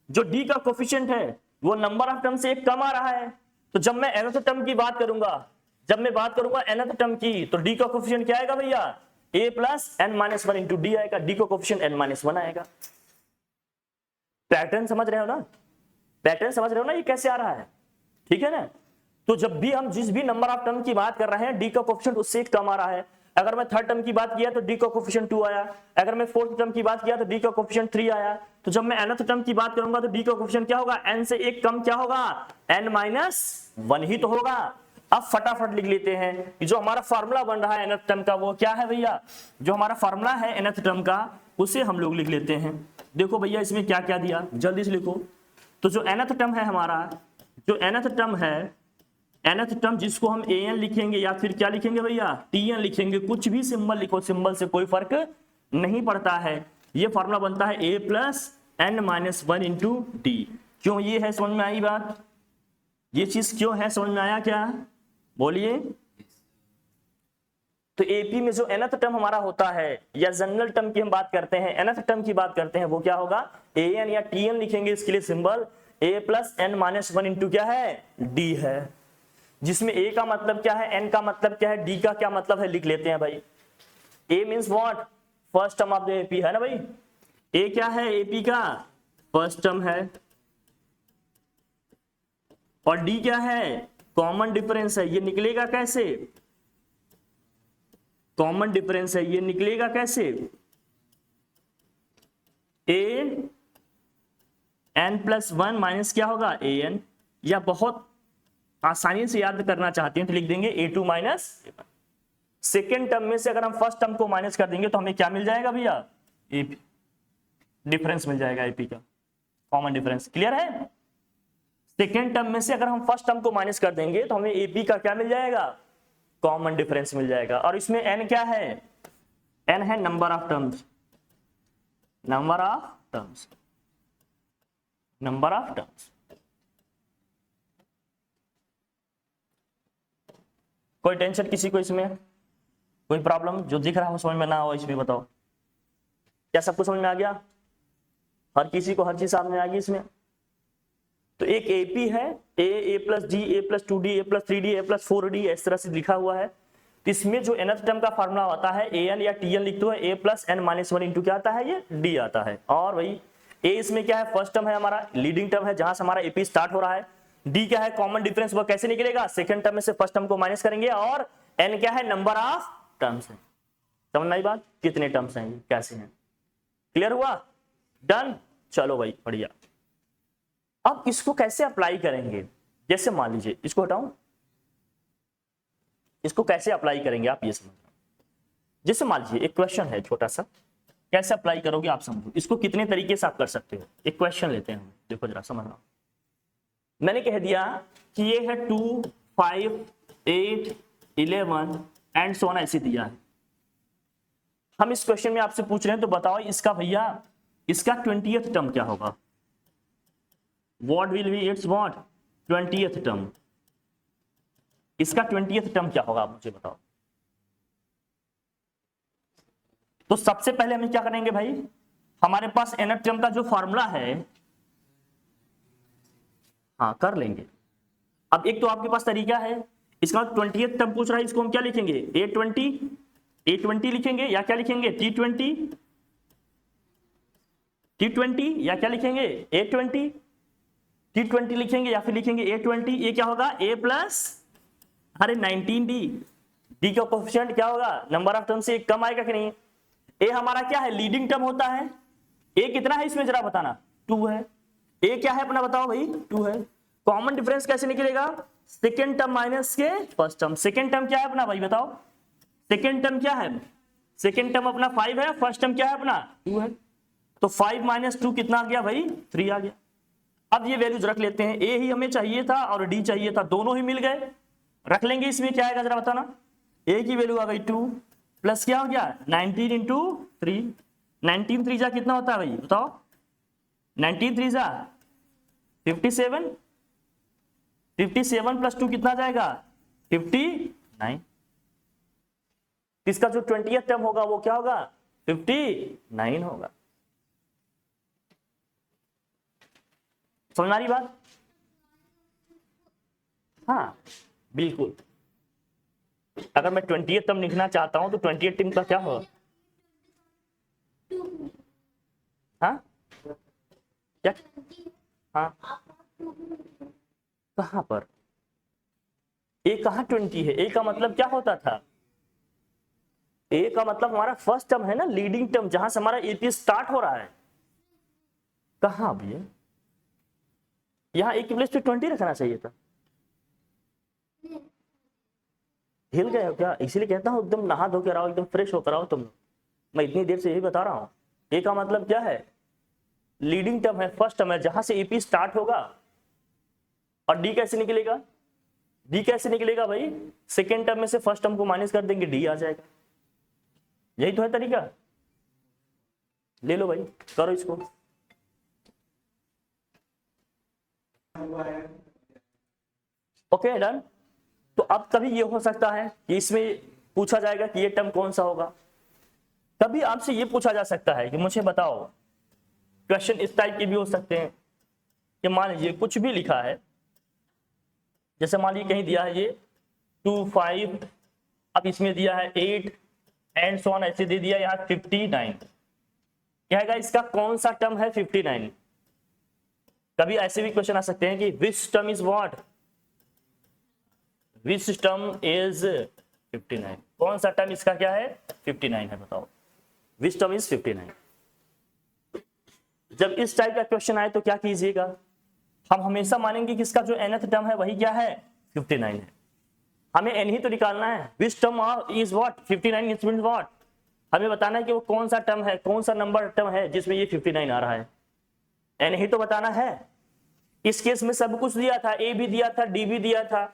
जो d का कोएफिशिएंट है वो नंबर ऑफ टर्म से 1 कम आ रहा है। तो जब मैं nth टर्म की बात करूंगा, जब मैं बात करूंगा nth टर्म की, तो d का कोएफिशिएंट क्या आएगा भैया a plus n minus 1 into D आएगा, d का कोएफिशिएंट n माइनस 1 आएगा। पैटर्न समझ रहे हो ना, पैटर्न समझ रहे हो ना, ये कैसे आ रहा है, ठीक है ना। तो जब भी हम जिस भी नंबर ऑफ टर्म की बात कर रहे हैं d का कोएफिशिएंट उससे कम आ रहा है। अगर मैं थर्ड टर्म की बात किया तो d का कोएफिशिएंट 2 आया, अगर मैं फोर्थ टर्म की बात किया तो d का कोएफिशिएंट 3 आया। तो जब मैं nth टर्म की बात करूंगा तो d का कोएफिशिएंट क्या होगा n से 1 कम क्या होगा n माइनस 1 ही तो होगा। अब फटाफट लिख लेते हैं कि जो हमारा फार्मूला बन रहा है nth टर्म का वो क्या है भैया, जो हमारा फार्मूला है nth टर्म का उसे हम लोग लिख लेते हैं। देखो भैया इसमें क्या क्या दिया, जल्दी से लिखो। तो जो nth टर्म है हमारा, जो nth टर्म है, nth टर्म जिसको हम an लिखेंगे या फिर क्या लिखेंगे भैया tn लिखेंगे, कुछ भी सिंबल लिखो, सिंबल से कोई फर्क नहीं पड़ता है। ये फार्मूला बनता है a plus n minus 1 into D. क्यों ये है, समझ में आई बात, ये चीज क्यों है, समझ में आया क्या, बोलिए। तो एपी में जो nth टर्म हमारा होता है या जनरल टर्म की हम बात करते हैं, nth टर्म की बात करते हैं, वो क्या होगा an या tn लिखेंगे, इसके लिए symbol a plus n minus 1 into क्या है d है, जिसमें a का मतलब क्या है, n का मतलब क्या है, d का क्या मतलब है, लिख लेते हैं भाई। a means what, first term of the AP है ना भाई, a क्या है एपी का फर्स्ट टर्म है, और d क्या है कॉमन डिफरेंस है। ये निकलेगा कैसे, कॉमन डिफरेंस है, ये निकलेगा कैसे a n प्लस 1 माइनस क्या होगा a n, या बहुत आसानी से याद करना चाहते हैं तो लिख देंगे a2 minus a1। Second term में से अगर हम फर्स्ट टर्म को माइनस कर देंगे तो हमें क्या मिल जाएगा भैया AP, डिफरेंस मिल जाएगा AP का, कॉमन डिफरेंस। क्लियर है, सेकेंड टर्म में से अगर हम फर्स्ट टर्म को माइनस कर देंगे तो हमें AP का क्या मिल जाएगा कॉमन डिफरेंस मिल जाएगा। और इसमें n क्या है, n है number of terms, number of terms, number of terms. कोई टेंशन किसी को इसमें, कोई प्रॉब्लम, जो दिख रहा हो समझ में ना हो इसमें बताओ। क्या सबको समझ में आ गया, हर किसी को हर चीज समझ में आ गई इसमें। तो एक एपी है a plus D, a plus 2d, a plus 3d, a plus 4d, इस तरह से लिखा हुआ है। तो इसमें जो nth टर्म का फार्मूला होता है an या tn लिख दो, a plus n minus 1 into क्या आता है, ये d आता है। और भाई a इसमें क्या है फर्स्ट टर्म है हमारा, लीडिंग टर्म है जहां से हमारा एपी स्टार्ट हो रहा है। d क्या है कॉमन डिफरेंस, वो कैसे निकलेगा, सेकंड टर्म में से फर्स्ट टर्म को माइनस करेंगे, और n क्या है नंबर ऑफ टर्म्स है। समझ में आई बात, कितने टर्म्स हैं कैसे हैं, क्लियर हुआ, डन। चलो भाई बढ़िया। अब इसको कैसे अप्लाई करेंगे, जैसे मान लीजिए इसको हटाऊं, इसको कैसे अप्लाई करेंगे आप ये समझना। जैसे मान लीजिए एक क्वेश्चन है छोटा सा, कैसे अप्लाई करोगे आप समझो, इसको कितने तरीके से आप कर सकते हो। एक क्वेश्चन लेते हैं हम, देखो जरा समझना। मैंने कह दिया कि ये है 2, 5, 8, 11 एंड सो ऑन, ऐसे दिया है। हम इस क्वेश्चन में आपसे पूछ रहे हैं तो बताओ इसका भैया इसका 20th टर्म क्या होगा। What will be it's what 20th term, इसका 20th टर्म क्या होगा आप मुझे बताओ। तो सबसे पहले हम क्या करेंगे भाई, हमारे पास nth टर्म का जो फॉर्मूला है, हाँ कर लेंगे। अब एक तो आपके पास तरीका है, इसका 20th टर्म पूछ रहा है, इसको हम क्या लिखेंगे A20 लिखेंगे या क्या लिखेंगे T20 या क्या लिखेंगे A20 T20 लिखेंगे या फिर लिखेंगे A20। ये क्या होगा A प्लस अरे 19D का कोफिशिएंट क्या होगा, नंबर ऑफ टर्म से एक कम आएगा कि नहीं। ए हमारा क्या है, लीडिंग टर्म होता है। ए कितना है इसमें जरा बताना, 2 है। ए क्या है अपना बताओ भाई 2 है। कॉमन डिफरेंस कैसे निकलेगा, सेकेंड टर्म माइनस के फर्स्ट टर्म। सेकेंड टर्म क्या है अपना भाई बताओ, सेकेंड टर्म क्या है, सेकेंड टर्म अपना 5 है, फर्स्ट टर्म क्या है अपना 2 है। तो 5 माइनस 2 कितना आ गया भाई 3 आ गया। अब ये वैल्यूज रख लेते हैं, ए ही हमें चाहिए था और डी चाहिए था, दोनों ही मिल गए, रख लेंगे। इसमें क्या आएगा जरा बताना, ए की वैल्यू आ गई 2 प्लस क्या हो गया 19 इंटू 3, 19 3 जा कितना होता है भाई बताओ, 19 3 जा 57, 57 प्लस 2 कितना जाएगा 59। इसका जो 20th टर्म होगा वो क्या होगा 59 होगा। समझ आ रही बात, हाँ बिल्कुल। अगर मैं 20th टर्म लिखना चाहता हूं तो 20th टर्म का क्या होगा, हाँ क्या, हाँ कहां पर, ए कहां 20 है, ए का मतलब क्या होता था, ए का मतलब हमारा फर्स्ट टर्म है ना, लीडिंग टर्म, जहां से हमारा एपी स्टार्ट हो रहा है। कहां भैया, यहां ए की प्लेस पे 20 रखना चाहिए था। हिल गए हो क्या, इसीलिए कहता हूं एकदम नहा धो के आओ, एकदम फ्रेश होकर आओ तुम। मैं इतनी देर से यही बता रहा हूं, ए का मतलब क्या है, लीडिंग टर्म है, फर्स्ट टर्म है, जहां से एपी स्टार्ट होगा। और डी कैसे निकलेगा, डी कैसे निकलेगा भाई, सेकेंड टर्म में से फर्स्ट टर्म को माइनस कर देंगे, डी आ जाएगा। यही तो है तरीका, ले लो भाई करो इसको। Okay done. तो अब कभी ये हो सकता है कि इसमें पूछा जाएगा कि ये टर्म कौन सा होगा, कभी आपसे ये पूछा जा सकता है कि मुझे बताओ, क्वेश्चन इस टाइप के भी हो सकते हैं कि मान लीजिए कुछ भी लिखा है, जैसे मान लीजिए कहीं दिया है ये 2, 5, अब इसमें दिया है 8 एंड सो ऑन, ऐसे दे दिया यहाँ 59, कहेगा इसका कौन सा टर्म है 59। कभी ऐसे भी क्वेश्चन आ सकते हैं कि which term is what, which term is 59, कौन सा टर्म इसका क्या है 59 है बताओ, विच टर्म इज 59। जब इस टाइप का क्वेश्चन आए तो क्या कीजिएगा, हम हमेशा मानेंगे कि इसका जो nth टर्म है वही क्या है 59 है। हमें n ही तो निकालना है, which term is what 59 is means what, हमें बताना है कि वो कौन सा टर्म है, कौन सा नंबर टर्म है जिसमें ये 59 आ रहा है, n ही तो बताना है। इस केस में सब कुछ दिया था, a भी दिया था, d भी दिया था,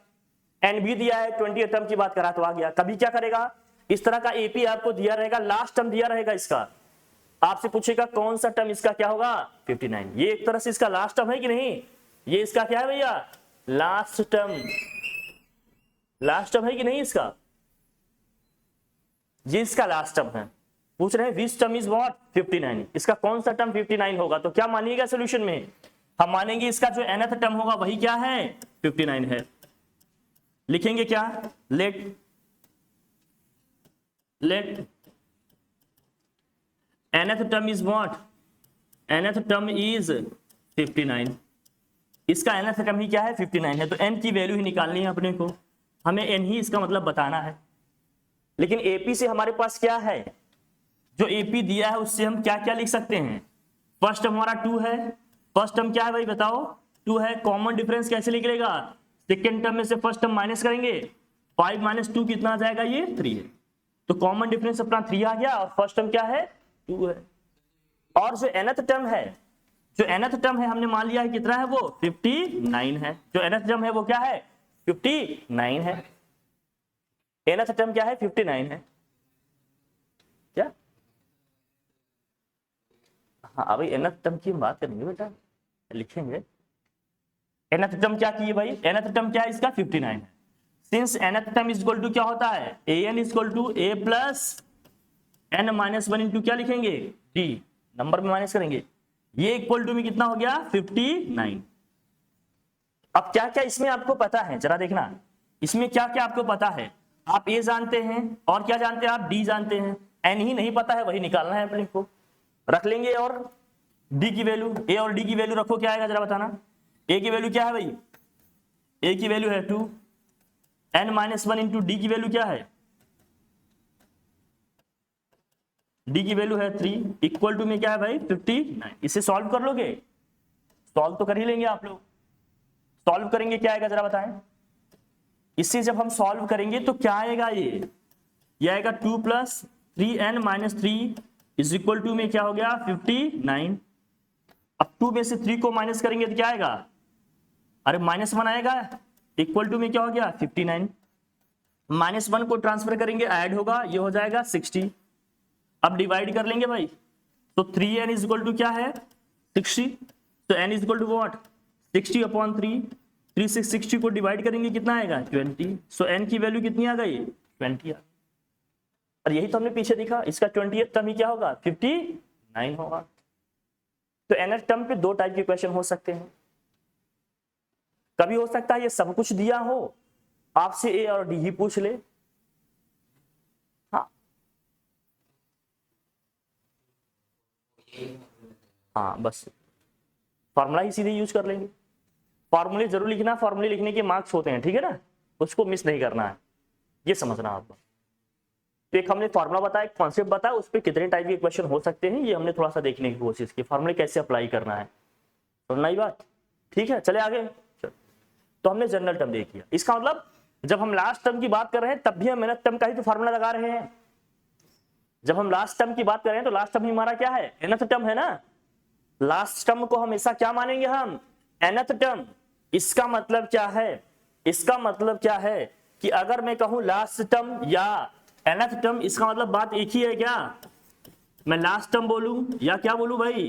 n भी दिया है, 20th टर्म की बात करा तो आ गया। कभी क्या करेगा, इस तरह का एपी आपको दिया रहेगा, लास्ट टर्म दिया रहेगा इसका, आपसे पूछेगा कौन सा टर्म इसका क्या होगा 59, ये एक तरह से इसका लास्ट टर्म है कि नहीं, ये इसका क्या है भैया लास्ट टर्म, लास्ट टर्म है कि नहीं इसका, ये इसका लास्ट टर्म है। पूछ रहे हैं विच टर्म इज व्हाट 59, इसका कौन सा टर्म 59 होगा, तो क्या मानिएगा सोल्यूशन में, हम मानेंगे इसका जो nth टर्म होगा वही क्या है 59 है। लिखेंगे क्या, let nth term is what, nth term is 59, इसका nth टर्म ही क्या है 59 है, तो n की वैल्यू ही निकालनी है अपने को, हमें n ही इसका मतलब बताना है। लेकिन AP से हमारे पास क्या है, जो AP दिया है उससे हम क्या क्या लिख सकते हैं, फर्स्ट टर्म हमारा 2 है, फर्स्ट टर्म क्या है भाई बताओ 2 है, कॉमन डिफरेंस कैसे निकलेगा, सेकेंड टर्म में से फर्स्ट टर्म माइनस करेंगे, 5 माइनस 2 कितना आ जाएगा, ये 3 है। तो कॉमन डिफरेंस अपना 3 आ गया और फर्स्ट टर्म क्या है, 2 है। और जो nth टर्म है, जो nth टर्म है हमने मान लिया है कितना है, वो 59 है। जो nth टर्म है वो क्या है, 59 है। nth टर्म क्या है, 59 है। क्या, हाँ अभी nth टर्म की हम बात करेंगे बेटा, लिखेंगे। nth टर्म क्या की भाई, nth टर्म क्या है इसका, 59 है। Since nth term is equal to क्या होता है, an is equal to a plus n minus 1 into क्या लिखेंगे, d, नंबर में माइनस करेंगे, ये इक्वल टू में कितना हो गया, 59। अब क्या क्या इसमें आपको पता है, जरा देखना, इसमें क्या क्या आपको पता है। आप a जानते हैं और क्या जानते हैं, आप d जानते हैं, n ही नहीं पता है, वही निकालना है अपने को। रख लेंगे और d की वैल्यू, a और d की वैल्यू रखो, क्या आएगा जरा बताना। a की वैल्यू क्या है भाई, a की वैल्यू है 2, n माइनस 1 इंटू डी की वैल्यू क्या है, d की वैल्यू है 3, इक्वल टू में क्या है भाई, 59। इसे सॉल्व कर लोगे, सॉल्व तो कर ही लेंगे आप लोग। सॉल्व करेंगे क्या आएगा जरा बताएं। इसे जब हम सॉल्व करेंगे तो क्या आएगा, ये आएगा 2 plus 3n minus 3 is equal to में क्या हो गया, 59। अब 2 में से 3 को माइनस करेंगे तो क्या आएगा, अरे माइनस 1 आएगा, इक्वल टू में क्या हो गया, 59। माइनस 1 को ट्रांसफर करेंगे, ऐड होगा, ये हो जाएगा 60। अब डिवाइड कर लेंगे भाई, तो 3n इज इक्वल टू क्या है, 60। तो n is equal to what, 60 upon 3, 3 से 60 को डिवाइड करेंगे कितना आएगा, 20। सो n की वैल्यू कितनी आ गई, 20। और यही तो हमने पीछे देखा, इसका 20th टर्म ही क्या होगा, 59 होगा। तो nth टर्म पे 2 टाइप के क्वेश्चन हो सकते हैं। कभी हो सकता है ये सब कुछ दिया हो, आपसे a और d ही पूछ ले, हाँ बस फॉर्मूला ही सीधे यूज कर लेंगे। फॉर्मूले जरूर लिखना, फॉर्मूले लिखने के मार्क्स होते हैं, ठीक है ना, उसको मिस नहीं करना है, ये समझना आपको। तो एक हमने फॉर्मूला बताया, एक कॉन्सेप्ट बताया, उस पर कितने टाइप के क्वेश्चन हो सकते हैं ये हमने थोड़ा सा देखने की कोशिश की, फॉर्मूले कैसे अप्लाई करना है, सुनना ही बात, ठीक है। चले आगे। तो हमने जनरल टर्म देख लिया, इसका मतलब जब हम लास्ट टर्म की बात कर रहे हैं तब भी हम nth टर्म का ही तो फॉर्मूला लगा रहे हैं। जब हम लास्ट टर्म की बात कर रहे हैं तो लास्ट टर्म हमारा क्या है, nth टर्म है ना। लास्ट टर्म को हमेशा क्या मानेंगे हम, nth टर्म। इसका मतलब क्या है, इसका मतलब क्या है कि अगर मैं कहूं लास्ट टर्म या nth टर्म, इसका मतलब बात एक ही है क्या, मैं लास्ट टर्म बोलूं या क्या बोलूं भाई,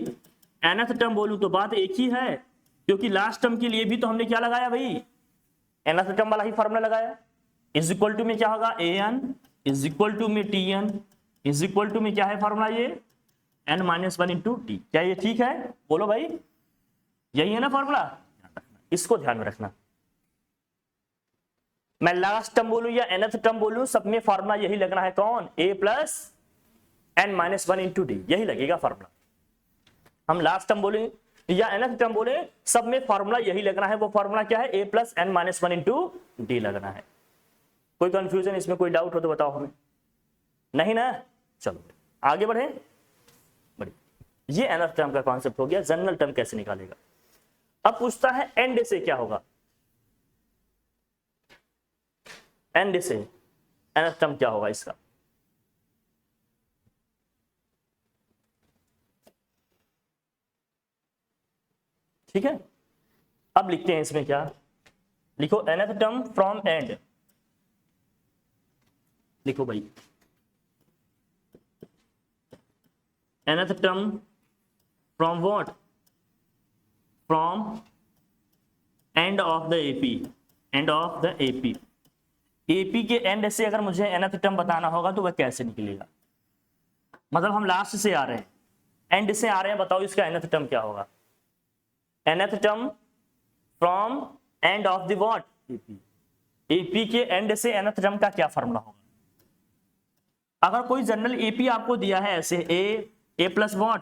nth टर्म बोलूं तो बात एक ही है, क्योंकि लास्ट टर्म के लिए भी तो हमने क्या लगाया भाई, nth टर्म वाला ही फॉर्मूला लगाया। इज इक्वल टू में क्या होगा, an इज इक्वल टू में tn इज इक्वल टू में क्या है फॉर्मूला, ये n माइनस 1 इंटू टी। क्या ये ठीक है, बोलो भाई, यही है ना फॉर्मूला, इसको ध्यान में रखना। मैं लास्ट टर्म बोलूं या nth टर्म बोलूं, सब में फॉर्मूला यही लगना है, कौन, a plus n minus 1 into D, यही लगेगा फॉर्मूला। हम लास्ट टर्म बोले या nth टर्म बोले, सब में फॉर्मूला यही लगना है। वो फॉर्मूला क्या है, a plus n minus 1 into D लगना है। कोई कंफ्यूजन इसमें, कोई डाउट हो तो बताओ हमें, नहीं ना। चलो आगे बढ़े, ये nth टर्म का कॉन्सेप्ट हो गया। जनरल टर्म कैसे निकालेगा। अब पूछता है एंड से क्या होगा, एंड से nth टर्म क्या होगा इसका। ठीक है, अब लिखते हैं इसमें क्या, लिखो nth टर्म फ्रॉम एंड, लिखो भाई nth term from what, from end of the AP, and of the AP. AP के एंड से अगर मुझे nth टर्म बताना होगा तो वह कैसे निकलेगा, मतलब हम लास्ट से आ रहे हैं, एंड से आ रहे हैं, बताओ इसका nth टर्म क्या होगा। nth term from end of the what, AP. AP के एंड से nth टर्म का क्या फॉर्मूला होगा। अगर कोई जनरल एपी आपको दिया है ऐसे a plus what,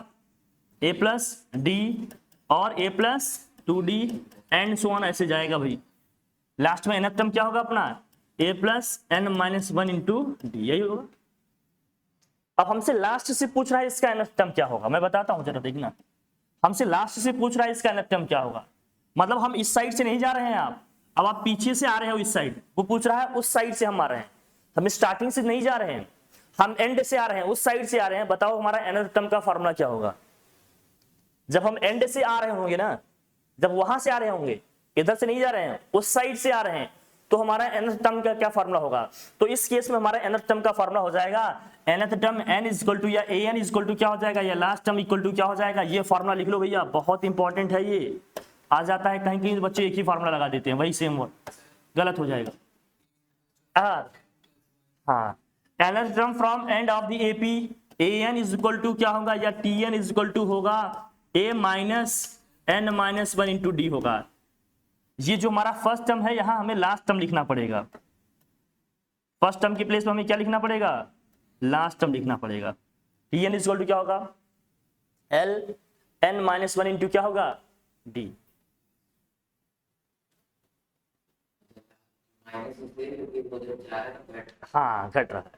a plus d और a plus 2d and so on, ऐसे जाएगा भाई। लास्ट में nth टर्म क्या होगा अपना, a plus n minus 1 into D, यही होगा। अब हमसे लास्ट से पूछ रहा है इसका nth टर्म क्या होगा, मैं बताता हूं जरा देखना। हमसे लास्ट से पूछ रहा है इसका nth टर्म क्या होगा, मतलब हम इस साइड से नहीं जा रहे हैं आप, अब आप पीछे से आ रहे हो इस साइड, वो पूछ रहा है उस साइड से हम आ रहे हैं, हम स्टार्टिंग से नहीं जा रहे हैं, हम एंड से आ रहे हैं, उस साइड से आ रहे हैं। बताओ हमारा nth टर्म का फॉर्मूला क्या होगा? जब हम एंड से आ रहे होंगे ना, जब वहां से आ रहे होंगे, इधर से नहीं जा रहे हैं, उस साइड से आ रहे हैं, तो हमारा nth टर्म का क्या फॉर्मूला होगा? तो इस केस में हमारा nth टर्म का फॉर्मूला हो जाएगा nth term n equal to या an इक्वल टू क्या हो जाएगा, या लास्ट टर्म इक्वल टू क्या हो जाएगा? ये फॉर्मूला लिख लो भैया, बहुत इंपॉर्टेंट है ये। आ जाता है कहीं कहीं बच्चे एक ही फॉर्मूला लगा देते हैं, वही सेम वर्ड, गलत हो जाएगा। हाँ, nth term from end of the AP an is equal to क्या होगा, या tn इज इक्वल टू होगा a minus n minus 1 into d होगा। ये जो हमारा फर्स्ट टर्म है, यहां हमें लास्ट टर्म लिखना पड़ेगा। फर्स्ट टर्म की प्लेस में हमें क्या लिखना पड़ेगा? लास्ट टर्म लिखना पड़ेगा। tn इज इक्वल टू क्या होगा, l n माइनस 1 इंटू क्या होगा, d। हाँ, घट रहा है।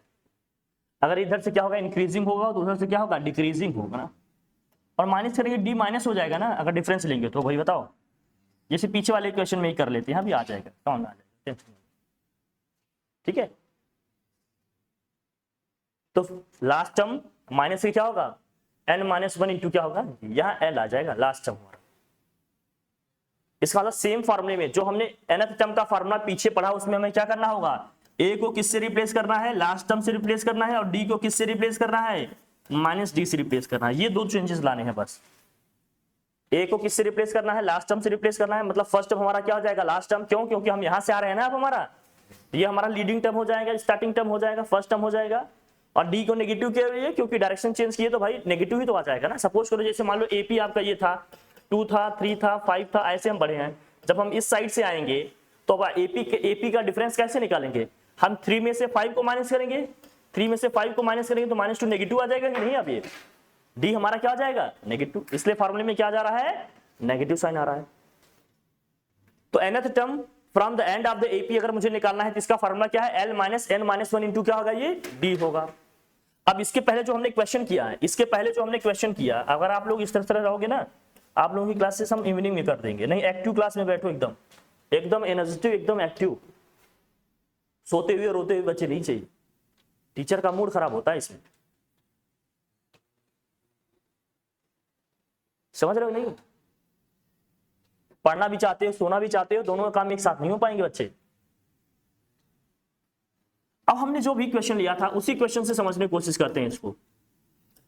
अगर इधर से क्या होगा, इंक्रीजिंग होगा, तो उधर से क्या होगा, डिक्रीजिंग होगा ना। और माइनस करेंगे डी माइनस हो जाएगा ना, अगर डिफरेंस लेंगे तो। भाई बताओ, जैसे पीछे वाले क्वेश्चन में ही कर लेते हैं, अभी आ जाएगा, कौन आ जाएगा, ठीक है। तो लास्ट टर्म माइनस से क्या होगा, n माइनस 1 इंटू क्या होगा, यहाँ l आ जाएगा लास्ट टर्म हमारा। इसका मतलब सेम फॉर्मूले में जो हमने nth टर्म का फॉर्मूला पीछे पढ़ा, उसमें हमें क्या करना होगा, a को किससे रिप्लेस करना है, लास्ट टर्म से रिप्लेस करना है, और d को किससे रिप्लेस करना है, माइनस डी से रिप्लेस करना है। ये दो चेंजेस लाने हैं बस। a को किससे रिप्लेस करना है, लास्ट टर्म से रिप्लेस करना है, मतलब फर्स्ट टर्म हमारा क्या हो जाएगा, लास्ट टर्म। क्यों? क्योंकि हम यहां से आ रहे हैं ना, अब हमारा ये हमारा लीडिंग टर्म हो जाएगा, स्टार्टिंग टर्म हो जाएगा, फर्स्ट टर्म हो जाएगा। और डी को नेगेटिव किया हुआ है, क्योंकि डायरेक्शन चेंज किए तो भाई नेगेटिव ही तो आ जाएगा ना। सपोज करो जैसे मान लो एपी आपका ये था, 2 था, 3 था, 5 था, ऐसे हम बढ़े हैं। जब हम इस साइड से आएंगे तो अब एपी का डिफरेंस कैसे निकालेंगे, हम 3 में से 5 को माइनस करेंगे, 3 में से 5 को माइनस करेंगे तो -2 नेगेटिव आ जाएगा कि नहीं। अब ये डी हमारा क्या हो जाएगा, नेगेटिव, इसलिए फॉर्मूले में क्या जा रहा है, नेगेटिव साइन आ रहा है। तो nth term from the end of the AP अगर मुझे निकालना है तो इसका फॉर्मूला क्या है, l minus n minus 1 into क्या होगा, ये d होगा। अब इसके पहले जो हमने क्वेश्चन किया है, इसके पहले जो हमने क्वेश्चन किया, अगर आप लोग इस तरह रहोगे ना, आप लोगों की क्लासेस हम इवनिंग में कर देंगे। नहीं, एक्टिव क्लास में बैठो, एकदम एकदम एनर्जेटिक, एकदम एक्टिव। सोते हुए रोते हुए बच्चे नहीं चाहिए, टीचर का मूड खराब होता है इसमें। समझ रहे हो नहीं? पढ़ना भी चाहते हो, सोना भी चाहते हो, दोनों काम एक साथ नहीं हो पाएंगे बच्चे। अब हमने जो भी क्वेश्चन लिया था उसी क्वेश्चन से समझने की कोशिश करते हैं इसको।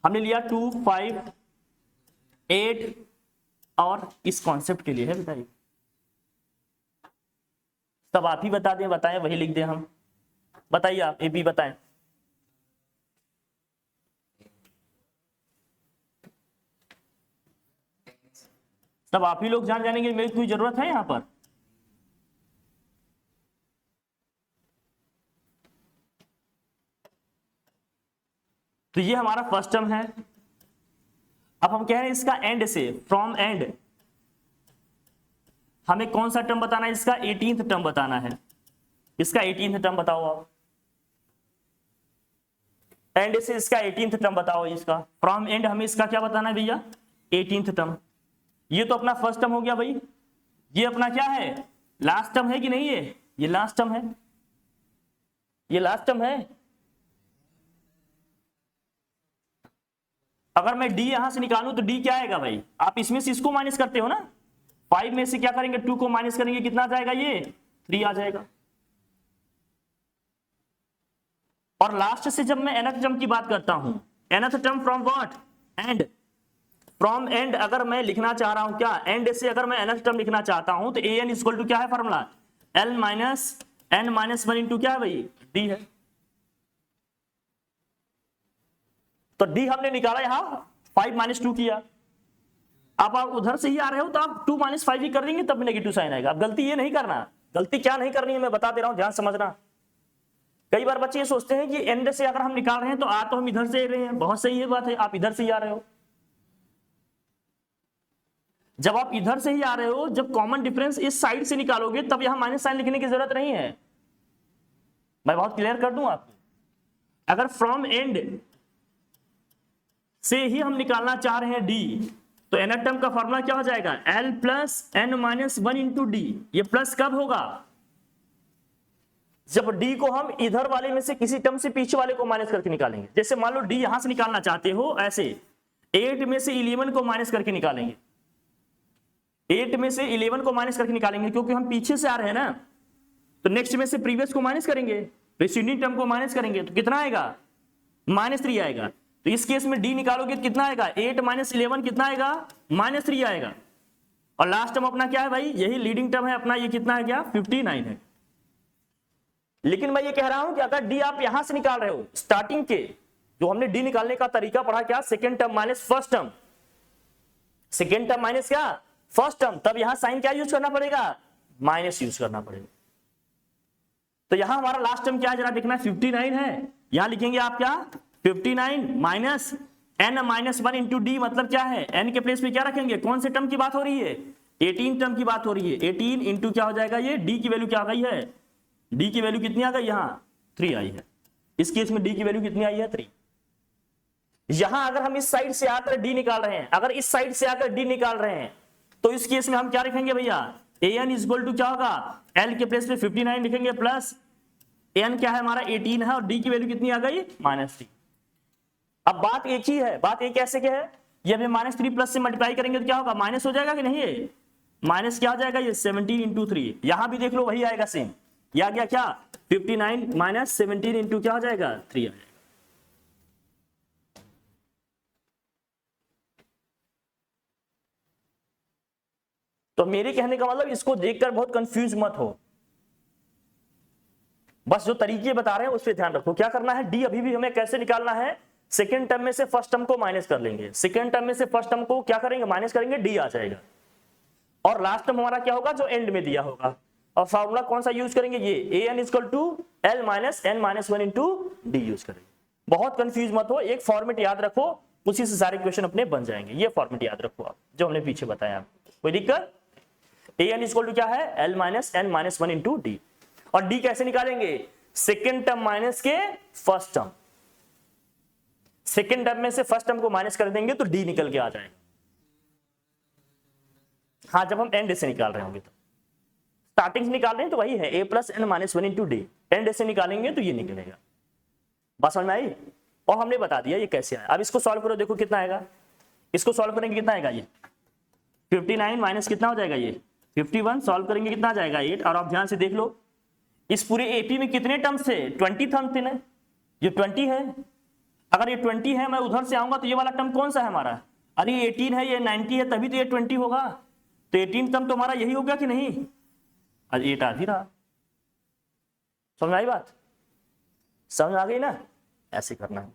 हमने लिया 2, 5, 8 और इस कॉन्सेप्ट के लिए है, बताइए तब आप ही बता दें, बताएं, वही लिख दें हम। बताइए आप, ए बी बताएं। तब आप ही लोग जान जानेंगे, मेरी कोई जरूरत है यहां पर। तो ये हमारा फर्स्ट टर्म है। अब हम कह रहे हैं इसका एंड से, फ्रॉम एंड हमें कौन सा टर्म बताना है, इसका 18th टर्म बताना है। इसका 18th टर्म बताओ आप, एंड से इसका 18th टर्म बताओ। इसका फ्रॉम एंड हमें इसका क्या बताना है भैया, 18th टर्म। ये तो अपना फर्स्ट टर्म हो गया भाई, ये अपना क्या है, लास्ट टर्म है कि नहीं, ये लास्ट टर्म है, ये लास्ट टर्म है। अगर मैं डी यहां से निकालूं तो डी क्या आएगा भाई, आप इसमें से इसको माइनस करते हो ना, 5 में से क्या करेंगे, 2 को माइनस करेंगे, कितना आ जाएगा, ये 3 आ जाएगा। और लास्ट से जब मैं nth टर्म की बात करता हूं, nth term from what, and. From and अगर मैं लिखना चाह रहा हूं क्या, एंड से अगर मैं nth टर्म लिखना चाहता हूं तो an इक्वल टू क्या है formula, l minus n minus 1 into क्या है भाई, d है। तो d हमने निकाला, यहां 5 माइनस 2 किया। अब आप उधर से ही आ रहे हो तो आप 2 माइनस 5 ही कर देंगे, तब नेगेटिव साइन आएगा। अब गलती ये नहीं करना, गलती क्या नहीं करनी है मैं बता दे रहा हूं, ध्यान समझना। कई बार बच्चे ये सोचते हैं कि एंड से अगर हम निकाल रहे हैं तो आ तो हम इधर से रहे हैं, बहुत सही ये बात है, आप इधर से ही आ रहे हो। जब आप इधर से ही आ रहे हो, जब कॉमन डिफरेंस इस साइड से निकालोगे तब यहां माइनस साइन लिखने की जरूरत नहीं है। मैं बहुत क्लियर कर दूं आपको, अगर फ्रॉम एंड से ही हम निकालना चाह रहे हैं डी, तो nth टर्म का फॉर्मूला क्या हो जाएगा, L plus n minus 1 into D. ये प्लस कब होगा, जब d को हम इधर वाले में से किसी टर्म से पीछे वाले को माइनस करके निकालेंगे। जैसे मान लो d यहां से निकालना चाहते हो, ऐसे 8 में से 11 को माइनस करके निकालेंगे, 8 में से 11 को माइनस करके निकालेंगे, क्योंकि हम पीछे से आ रहे हैं ना, तो नेक्स्ट में से प्रीवियस को माइनस करेंगे, प्रीसीडिंग टर्म को माइनस करेंगे, तो कितना आएगा, -3 आएगा। तो इस केस में d निकालोगे तो कितना आएगा, 8 माइनस 11 कितना आएगा, -3 आएगा। और लास्ट टर्म अपना क्या है भाई, यही लीडिंग टर्म है अपना, ये कितना है, क्या 59 है। लेकिन मैं ये कह रहा हूं कि अगर d आप यहां से निकाल रहे हो, स्टार्टिंग के जो हमने d निकालने का तरीका पढ़ा, क्या, second term minus first term, second term minus क्या, फर्स्ट टर्म, तब यहां साइन क्या यूज करना पड़ेगा, माइनस यूज करना पड़ेगा। तो यहां हमारा लास्ट टर्म क्या है, जरा देखना, 59 है, यहां लिखेंगे आप क्या, 59 minus n minus 1 into D, मतलब क्या है, n के प्लेस पे क्या रखेंगे, कौन से टर्म की बात हो रही है, 18 टर्म की बात हो रही है। 18 इंटू क्या हो जाएगा, ये d की वैल्यू क्या आ गई है, d की वैल्यू कितनी आ गई, यहां 3 आई है। इस केस में d की वैल्यू कितनी आई है, 3। यहां अगर हम इस साइड से आकर d निकाल रहे हैं, अगर इस साइड से आकर d निकाल रहे हैं, तो इस केस में हम क्या रखेंगे भैया, an इज इक्वल टू क्या होगा, l के प्लेस पे 59 लिखेंगे, प्लस n क्या है हमारा 18 है, और d की वैल्यू कितनी आ गई, -3। अब बात एक ही है, बात एक कैसे क्या है, ये हमें -3 प्लस से मल्टीप्लाई करेंगे तो क्या होगा, माइनस हो जाएगा कि नहीं, है माइनस क्या हो जाएगा, ये 17 इंटू 3। यहां भी देख लो वही आएगा सेम, ये आ गया क्या, 59 माइनस 17 इंटू क्या हो जाएगा, 3 आ जाएगा। तो मेरे कहने का मतलब, इसको देखकर बहुत कंफ्यूज मत हो, बस जो तरीके बता रहे हैं उस पर ध्यान रखो। क्या करना है, डी अभी भी हमें कैसे निकालना है, सेकेंड टर्म में से फर्स्ट टर्म को माइनस कर लेंगे, सेकेंड टर्म में से फर्स्ट टर्म को क्या करेंगे, माइनस करेंगे, डी आ जाएगा। और लास्ट टर्म हमारा क्या होगा, जो एंड में दिया होगा। और फॉर्मूला कौन सा यूज करेंगे, ये an equal to l minus n minus 1 into d use करेंगे। बहुत कंफ्यूज मत हो, एक फॉर्मेट याद रखो, उसी से सारे क्वेश्चन अपने बन जाएंगे। ये फॉर्मेट याद रखो आप, जो हमने पीछे बताया आपको, कोई दिक्कत। an इक्वल टू क्या है, L minus n minus 1 into D. और डी कैसे निकालेंगे, सेकेंड टर्म माइनस के फर्स्ट टर्म, सेकेंड टर्म में से फर्स्ट टर्म को माइनस कर देंगे तो डी निकल के आ जाएगा। हाँ, जब हम एंड से निकाल रहे होंगे, तो स्टार्टिंग से निकाल रहे हैं तो वही है, a plus n minus 1 into D. And से निकालेंगे तो ये निकलेगा। बात समझ में आई। और हमने बता दिया ये कैसे आया। अब इसको सॉल्व करो, देखो कितना आएगा। इसको सॉल्व करेंगे कितना आएगा, ये 59 माइनस कितना हो जाएगा, ये 51। सॉल्व करेंगे कितना आ जाएगा, 8। और आप ध्यान से देख लो, इस पूरे एपी में कितने टर्म्स थे, 20 टर्म्स थे ना, ये 20 है। अगर ये 20 है, मैं उधर से आऊंगा तो ये वाला टर्म कौन सा है हमारा, अरे 18 है, ये 90 है, तभी तो ये 20 होगा। तो 18 टर्म तो हमारा यही हो गया कि नहीं, आज 8 आधी रहा। समझ आई बात, समझ आ गई ना, ऐसे करना है।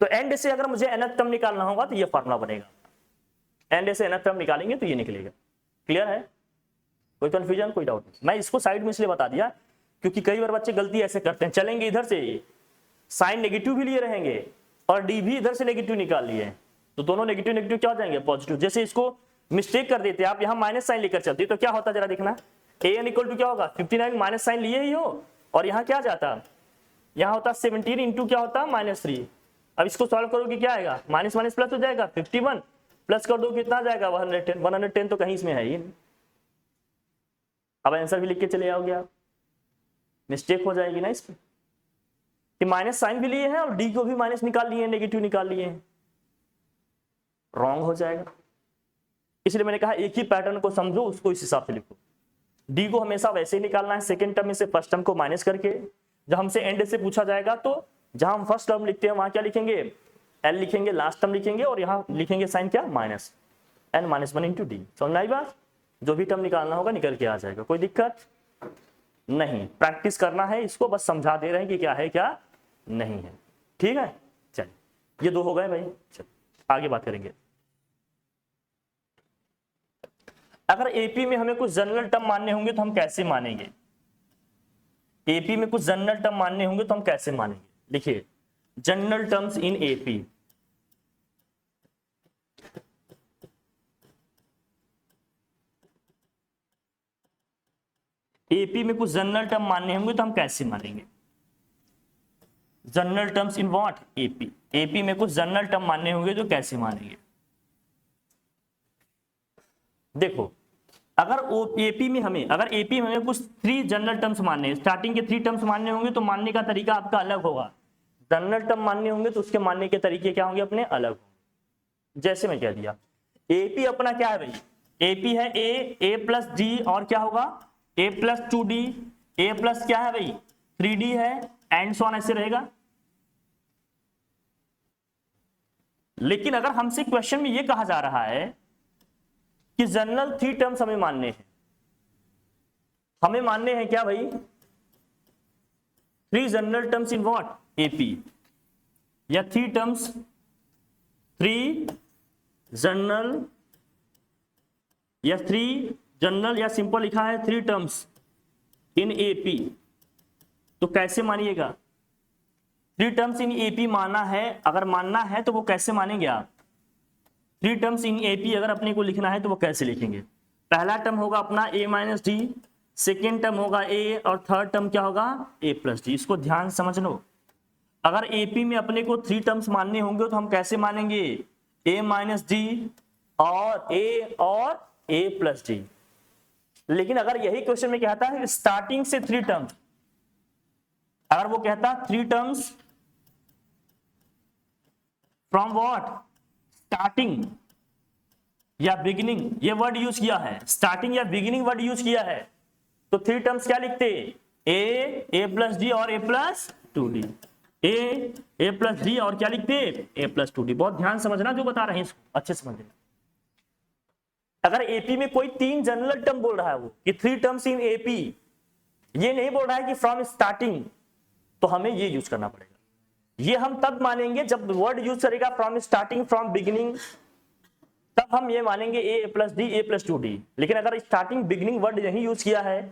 तो एंड से अगर मुझे nth टर्म निकालना होगा तो ये फॉर्मूला बनेगा, एंड से nth टर्म निकालेंगे तो ये निकलेगा। क्लियर है, कोई कंफ्यूजन, कोई डाउट नहीं। मैं इसको साइड में इसलिए बता दिया क्योंकि कई बार बच्चे गलती ऐसे करते हैं, चलेंगे इधर से साइन नेगेटिव भी लिए रहेंगे और डी भी इधर से नेगेटिव निकाल लिए, तो दोनों नेगेटिव नेगेटिव क्या हो जाएंगे, पॉजिटिव। जैसे इसको मिस्टेक कर देते आप, यहाँ माइनस साइन लेकर चलते तो क्या होता, जरा देखना, an इक्वल टू क्या होगा, 59 माइनस साइन लिए ही हो, और यहाँ क्या जाता, यहाँ होता 17 इंटू क्या होता, -3। अब इसको सॉल्व करोगे क्या आएगा, माइनस माइनस प्लस हो जाएगा, 51 प्लस कर दो कितना आ जाएगा, 110। 110 तो कहीं इसमें है ही नहीं। अब आंसर भी लिख के चले आओगे आप, मिस्टेक हो जाएगी ना इस पे, कि माइनस साइन भी लिए हैं और डी को भी माइनस निकाल लिए, नेगेटिव निकाल लिए हैं, रॉन्ग हो जाएगा। इसलिए मैंने कहा एक ही पैटर्न को समझो, उसको इस हिसाब से लिखो। डी को हमेशा वैसे ही निकालना है, सेकेंड टर्म में से फर्स्ट टर्म को माइनस करके। जब हमसे एंड से पूछा जाएगा तो जहां हम फर्स्ट टर्म लिखते हैं वहां क्या लिखेंगे, एल लिखेंगे, लास्ट टर्म लिखेंगे, और यहाँ लिखेंगे साइन क्या, minus n minus 1 into D. समझ आई बात, जो भी टर्म निकालना होगा निकल के आ जाएगा, कोई दिक्कत नहीं। प्रैक्टिस करना है इसको, बस समझा दे रहे हैं कि क्या है क्या नहीं है। ठीक है, चलिए ये 2 हो गए भाई, चलिए आगे बात करेंगे। अगर एपी में हमें कुछ जनरल टर्म मानने होंगे तो हम कैसे मानेंगे, एपी में कुछ जनरल टर्म मानने होंगे तो हम कैसे मानेंगे। देखिए, general terms in AP, AP में कुछ जनरल टर्म मानने होंगे तो हम कैसे मानेंगे। General terms in what, AP, AP में कुछ जनरल टर्म मानने होंगे तो कैसे मानेंगे। देखो अगर एपी में हमें कुछ 3 जनरल टर्म्स मानने हैं, स्टार्टिंग के 3 टर्म्स मानने होंगे तो मानने का तरीका आपका अलग होगा। जनरल टर्म मानने होंगे तो उसके मानने के तरीके क्या होंगे अपने अलग होंगे। जैसे मैं कह दिया एपी अपना क्या है भाई, एपी है ए प्लस डी और क्या होगा a plus 2d, A plus क्या है भाई 3d है एंड सो ऑन ऐसे रहेगा। लेकिन अगर हमसे क्वेश्चन में ये कहा जा रहा है कि जनरल 3 टर्म्स हमें मानने हैं, हमें मानने हैं क्या भाई 3 general terms in what AP, या 3 टर्म्स 3 जनरल या 3 जनरल या सिंपल लिखा है 3 टर्म्स इन एपी, तो कैसे मानिएगा 3 टर्म्स इन एपी माना है, अगर मानना है तो वो कैसे मानेंगे आप 3 टर्म्स इन एपी अगर अपने को लिखना है तो वो कैसे लिखेंगे। पहला टर्म होगा अपना a minus D, second term होगा a और थर्ड टर्म क्या होगा a प्लस डी। इसको ध्यान समझ लो, अगर एपी में अपने को 3 टर्म्स मानने होंगे तो हम कैसे मानेंगे a माइनस डी और a प्लस डी। लेकिन अगर यही क्वेश्चन में कहता है स्टार्टिंग से 3 टर्म्स, अगर वो कहता 3 टर्म्स फ्रॉम व्हाट स्टार्टिंग या बिगिनिंग, ये वर्ड यूज किया है स्टार्टिंग या बिगिनिंग वर्ड यूज किया है, तो 3 टर्म्स क्या लिखते a प्लस डी और a plus 2d, a plus d और क्या लिखते a प्लस 2d। बहुत ध्यान समझना जो बता रहे हैं इसको अच्छे समझना। अगर एपी में कोई 3 जनरल टर्म बोल रहा है वो कि 3 टर्म्स इन एपी, ये नहीं बोल रहा है कि फ्रॉम स्टार्टिंग, तो हमें ये यूज करना पड़ेगा। ये हम तब मानेंगे जब वर्ड यूज करेगा फ्रॉम स्टार्टिंग फ्रॉम बिगिनिंग, तब हम ये मानेंगे a plus d a plus 2d। लेकिन अगर स्टार्टिंग बिगिनिंग वर्ड नहीं यूज किया है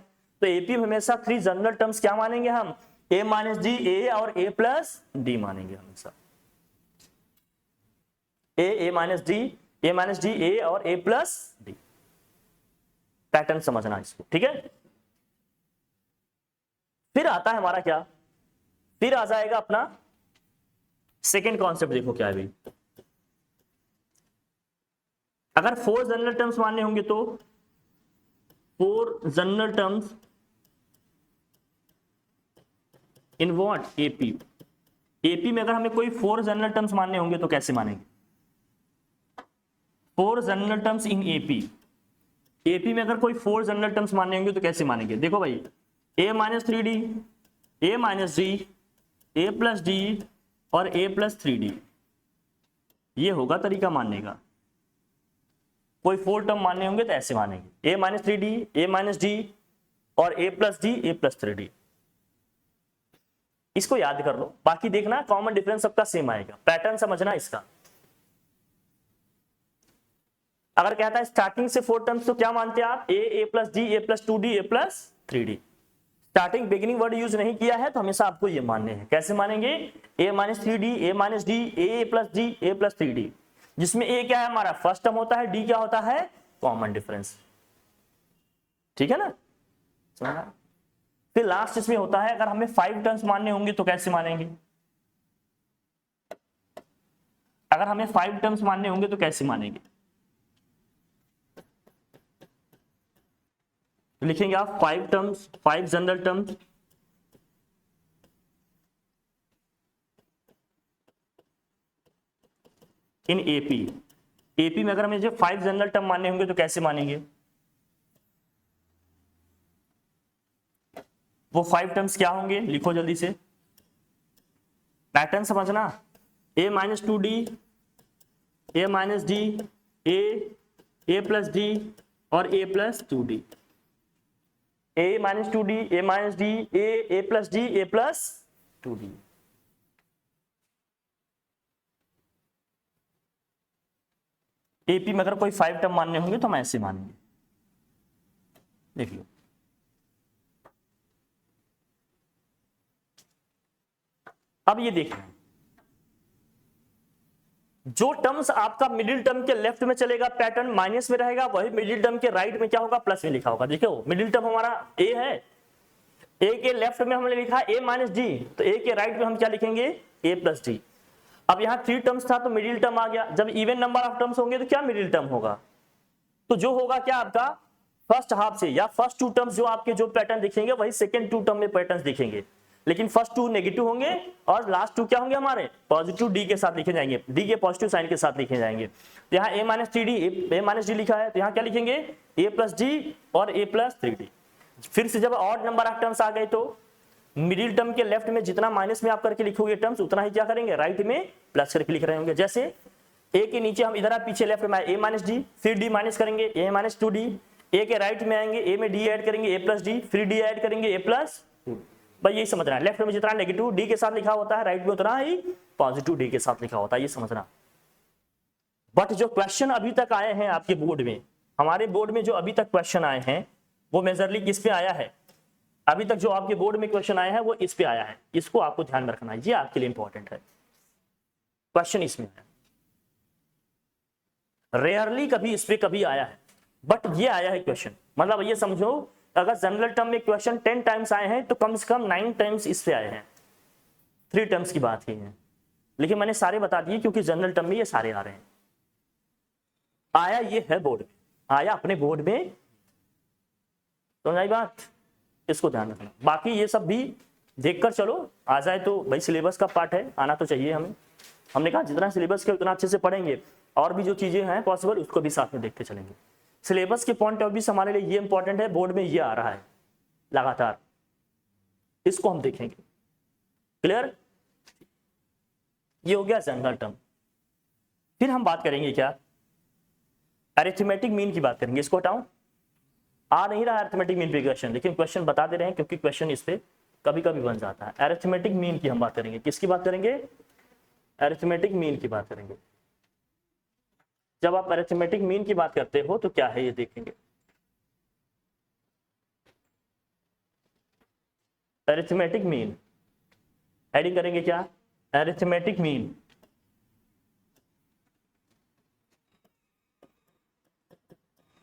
तो एपी में हमेशा 3 जनरल टर्म्स क्या मानेंगे हम a माइनस डी ए और a प्लस डी मानेंगे हमेशा, a माइनस डी ए और a प्लस डी। पैटर्न समझना इसको, ठीक है। फिर आता है हमारा क्या, फिर आ जाएगा अपना सेकेंड कॉन्सेप्ट। देखो क्या है भाई, अगर 4 जनरल टर्म्स मानने होंगे तो 4 general terms in what AP, AP में अगर हमें कोई 4 जनरल टर्म्स मानने होंगे तो कैसे मानेंगे 4 general terms in AP, AP में अगर कोई 4 जनरल टर्म्स मानने होंगे तो कैसे मानेंगे। देखो भाई a minus 3d, a minus D, a plus d और a प्लस 3d, ये होगा तरीका मानने का। कोई 4 टर्म मानने होंगे तो ऐसे मानेंगे a minus 3d, a minus D और a plus D a plus 3d। इसको याद कर लो, बाकी देखना कॉमन डिफरेंस सबका सेम आएगा, पैटर्न समझना इसका। अगर कहता है स्टार्टिंग से 4 टर्म्स तो क्या मानते हैं आप a plus D a plus 2d a plus 3d। Starting beginning word use नहीं किया है तो हमेशा आपको ये मानने हैं। कैसे मानेंगे a minus 3d a minus D a plus D a plus 3d, जिसमें a क्या है हमारा फर्स्ट टर्म होता है, d क्या होता है कॉमन डिफरेंस, ठीक है ना समझना। फिर लास्ट इसमें होता है अगर हमें 5 टर्म्स मानने होंगे तो कैसे मानेंगे, अगर हमें 5 टर्म्स मानने होंगे तो कैसे मानेंगे। लिखेंगे आप 5 terms, 5 general terms in AP, AP में अगर हमें जो 5 जनरल टर्म मानने होंगे तो कैसे मानेंगे। वो 5 टर्म्स क्या होंगे लिखो जल्दी से, पैटर्न समझना। a minus 2d, a minus D, a plus d और a plus 2d, a minus 2d, a minus D, a plus D, a plus 2d। AP में अगर कोई 5 टर्म मानने होंगे तो हम ऐसे मानेंगे, देख लो। अब ये देखना, जो टर्म्स आपका मिडिल टर्म के लेफ्ट में चलेगा पैटर्न माइनस में रहेगा, वही मिडिल टर्म के राइट में क्या होगा प्लस में लिखा होगा। देखो मिडिल टर्म हमारा a है, a के लेफ्ट में हमने लिखा a माइनस डी, तो a के राइट में हम क्या लिखेंगे a प्लस डी। अब यहाँ 3 टर्म्स था तो मिडिल टर्म आ गया, जब इवन नंबर ऑफ टर्म्स होंगे तो क्या मिडिल टर्म होगा तो जो होगा क्या आपका फर्स्ट हाफ से या फर्स्ट टू टर्म्स जो आपके जो पैटर्न दिखेंगे वही सेकंड टू टर्म में पैटर्न दिखेंगे, लेकिन फर्स्ट टू नेगेटिव होंगे और लास्ट टू क्या होंगे हमारे पॉजिटिव डी के साथ लिखे जाएंगे, डी के पॉजिटिव साइन के साथ लिखे जाएंगे। तो यहाँ a minus T D, A minus D लिखा है, तो यहाँ क्या लिखेंगे a प्लस डी और a प्लस 3d। फिर से जब ऑड नंबर ऑफ टर्म्स आ गए तो मिडिल टर्म के लेफ्ट में जितना माइनस में आप करके लिखोगे टर्म्स उतना ही क्या करेंगे राइट में प्लस करके लिख रहे होंगे। जैसे a के नीचे हम इधर पीछे लेफ्ट में a माइनस डी, फिर d माइनस करेंगे a माइनस 2d, a के राइट में आएंगे a में d ऐड करेंगे a प्लस डी, फिर d ऐड करेंगे a प्लस 2। भाई यही समझना है, लेफ्ट में जितना नेगेटिव डी के साथ लिखा होता है राइट में उतना ही पॉजिटिव डी के साथ लिखा होता है, ये समझना। बट जो क्वेश्चन अभी तक आए हैं आपके बोर्ड में, हमारे बोर्ड में जो अभी तक क्वेश्चन आए हैं वो मेजरली किस पे आया है, अभी तक जो आपके बोर्ड में क्वेश्चन आया है वो इस पे आया है, इसको आपको ध्यान में रखना है, ये आपके लिए इंपॉर्टेंट है। क्वेश्चन इसमें है, रेयरली कभी इस पे कभी आया है बट ये आया है क्वेश्चन। मतलब ये समझो अगर जनरल टर्म में क्वेश्चन 10 टाइम्स आए हैं तो कम से कम 9 टाइम्स इस पे आए हैं, 3 टर्म्स की बात ही है, लेकिन मैंने सारे बता दिए क्योंकि जनरल टर्म में ये सारे आ रहे हैं। आया ये है बोर्ड में, आया अपने बोर्ड में, समझ आई बात, इसको ध्यान रखना। बाकी ये सब भी देखकर चलो, आ जाए तो भाई सिलेबस का पार्ट है, आना तो चाहिए हमें। हमने कहा जितना सिलेबस के उतना अच्छे से पढ़ेंगे और भी जो चीजें हैं पॉसिबल उसको भी साथ में देखते चलेंगे। सिलेबस के पॉइंट ऑफ व्यू से हमारे लिए ये इंपॉर्टेंट है, बोर्ड में ये आ रहा है लगातार, इसको हम देखेंगे। क्लियर, ये हो गया जनरल टर्म। फिर हम बात करेंगे क्या, अरिथमेटिक मीन की बात करेंगे। इसको हटाऊं, आ नहीं रहा अरिथमेटिक मीन पे क्वेश्चन, लेकिन क्वेश्चन बता दे रहे हैं क्योंकि क्वेश्चन इस पे कभी कभी बन जाता है। अरिथमेटिक मीन की हम बात करेंगे, किसकी बात करेंगे, अरिथमेटिक मीन की बात करेंगे। जब आप अरिथमेटिक मीन की बात करते हो तो क्या है ये देखेंगे। अरिथमेटिक मीन एडिंग करेंगे क्या, अरिथमेटिक मीन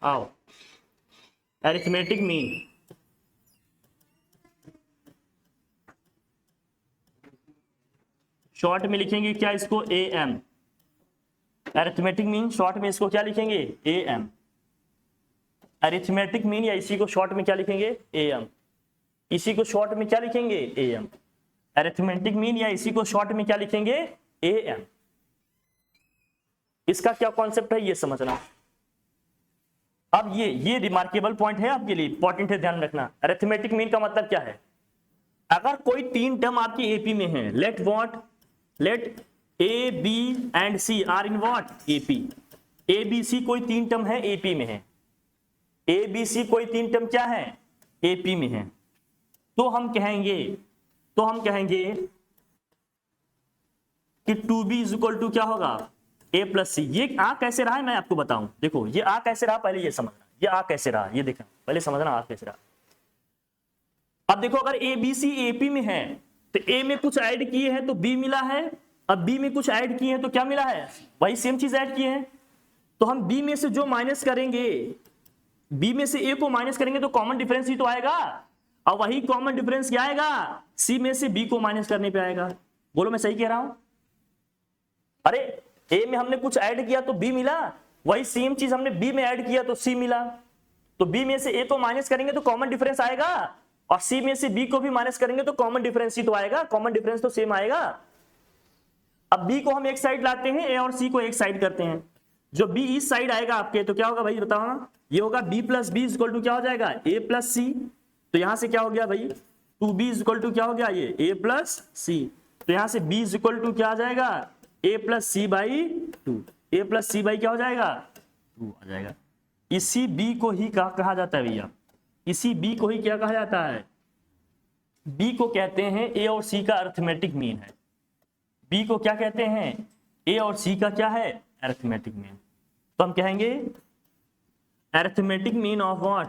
आओ, अरिथमेटिक मीन शॉर्ट में लिखेंगे क्या इसको, AM। अरिथमेटिक मीन शॉर्ट में इसको क्या लिखेंगे, AM। अरिथमेटिक मीन या इसी को शॉर्ट में क्या लिखेंगे, AM। इसी को शॉर्ट में क्या लिखेंगे, AM। अरिथमेटिक मीन या इसी को शॉर्ट में क्या लिखेंगे, AM। इसका क्या कॉन्सेप्ट है ये समझना। अब ये रिमार्केबल पॉइंट है आपके लिए, इंपॉर्टेंट है, ध्यान रखना। अरिथमेटिक मीन का मतलब क्या है, अगर कोई 3 टर्म आपकी AP में है, let A, B and C are in what, AP। A, B, C कोई 3 टर्म है AP में है, A, B, C कोई 3 टर्म क्या है, AP में है, तो हम कहेंगे कि 2B इज इक्वल टू क्या होगा, A प्लस C। ये आ कैसे रहा है मैं आपको बताऊं, देखो ये आ कैसे रहा, पहले ये समझना, ये आ कैसे रहा ये देखना, पहले समझना आ कैसे रहा। अब देखो अगर A, B, C AP में है तो A में कुछ ऐड किए हैं तो B मिला है, अब B में कुछ ऐड किए हैं तो क्या मिला है, वही सेम चीज ऐड किए हैं। तो हम B में से जो माइनस करेंगे, B में से A को माइनस करेंगे तो कॉमन डिफरेंस ही तो आएगा, और वही कॉमन डिफरेंस क्या आएगा, C में से B को माइनस करने पे आएगा। बोलो मैं सही कह रहा हूं, अरे A में हमने कुछ ऐड किया तो B मिला, वही सेम चीज हमने B में ऐड किया तो C मिला, तो B में से A को माइनस करेंगे तो कॉमन डिफरेंस आएगा, और C में से B को भी माइनस करेंगे तो कॉमन डिफरेंस ही तो आएगा, कॉमन डिफरेंस तो सेम आएगा। अब B को हम एक साइड लाते हैं, A और C को एक साइड करते हैं, जो B इस साइड आएगा आपके तो क्या होगा भाई बताओ ना, ये होगा B plus B equal to क्या हो जाएगा, A प्लस C। तो यहां से क्या हो गया भाई, 2B इक्वल टू क्या हो गया, ये A प्लस C। तो यहां से B इक्वल टू क्या आ जाएगा, A plus C by 2, A plus C by क्या हो जाएगा 2 आ जाएगा। इसी B को ही क्या कहा जाता है भैया, इसी B को ही क्या कहा जाता है, B को कहते हैं A और C का अरिथमेटिक मीन है। B को क्या कहते हैं, A और C का क्या है, अरिथमेटिक मीन। तो हम कहेंगे arithmetic mean of what,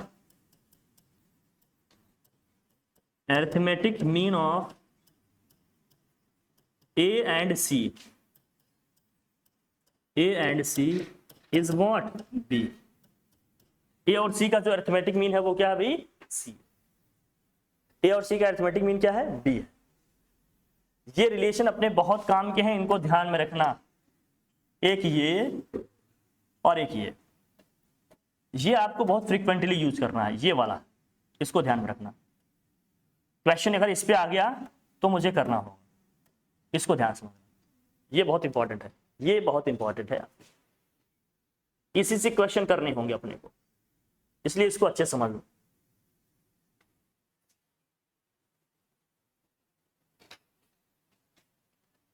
arithmetic mean of A and C, A and C is what, B। A और C का जो अरिथमेटिक मीन है वो क्या है भाई, C। A और C का अरिथमेटिक मीन क्या है, B है। ये रिलेशन अपने बहुत काम के हैं, इनको ध्यान में रखना, एक ये और एक ये। ये आपको बहुत फ्रीक्वेंटली यूज करना है, ये वाला, इसको ध्यान में रखना। क्वेश्चन अगर इस पे आ गया तो मुझे करना होगा, इसको ध्यान से समझना, ये बहुत इंपॉर्टेंट है, ये बहुत इंपॉर्टेंट है। इसी से क्वेश्चन करने होंगे अपने को, इसलिए इसको अच्छे समझ लो।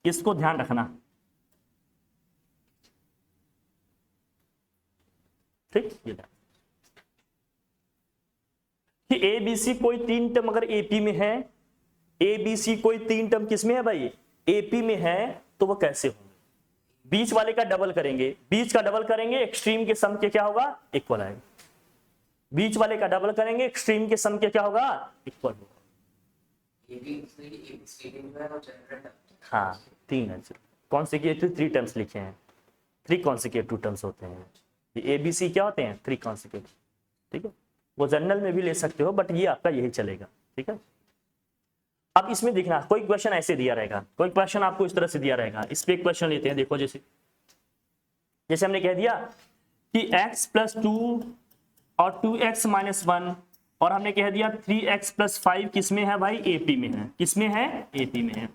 इसको ध्यान रखना, ठीक। ये कि ए बी सी कोई तीन टर्म अगर एपी में है, ए बी सी कोई तीन टर्म किसमें है भाई, एपी में है, तो वो कैसे होंगे? बीच वाले का डबल करेंगे, बीच का डबल करेंगे, एक्सट्रीम के सम के क्या होगा, इक्वल आएगा। बीच वाले का डबल करेंगे, एक्सट्रीम के सम के क्या होगा, इक्वल होगा। हाँ, तीन है, कॉन्सिक्यूटिव थ्री टर्म्स लिखे हैं, थ्री कॉन्सिक्यूटिव टर्म्स होते हैं। ये एबीसी क्या होते हैं, थ्री कॉन्सिक्यूटिव, ठीक है। वो जनरल में भी ले सकते हो, बट ये आपका यही चलेगा, ठीक है। अब इसमें देखना, कोई क्वेश्चन ऐसे दिया रहेगा, कोई क्वेश्चन आपको इस तरह से दिया रहेगा। इस पे क्वेश्चन लेते हैं, देखो जैसे हमने कह दिया कि x + 2 और 2x - 1, और हमने कह दिया 3x + 5 किसमें है भाई, एपी में है। किसमें है, एपी में है।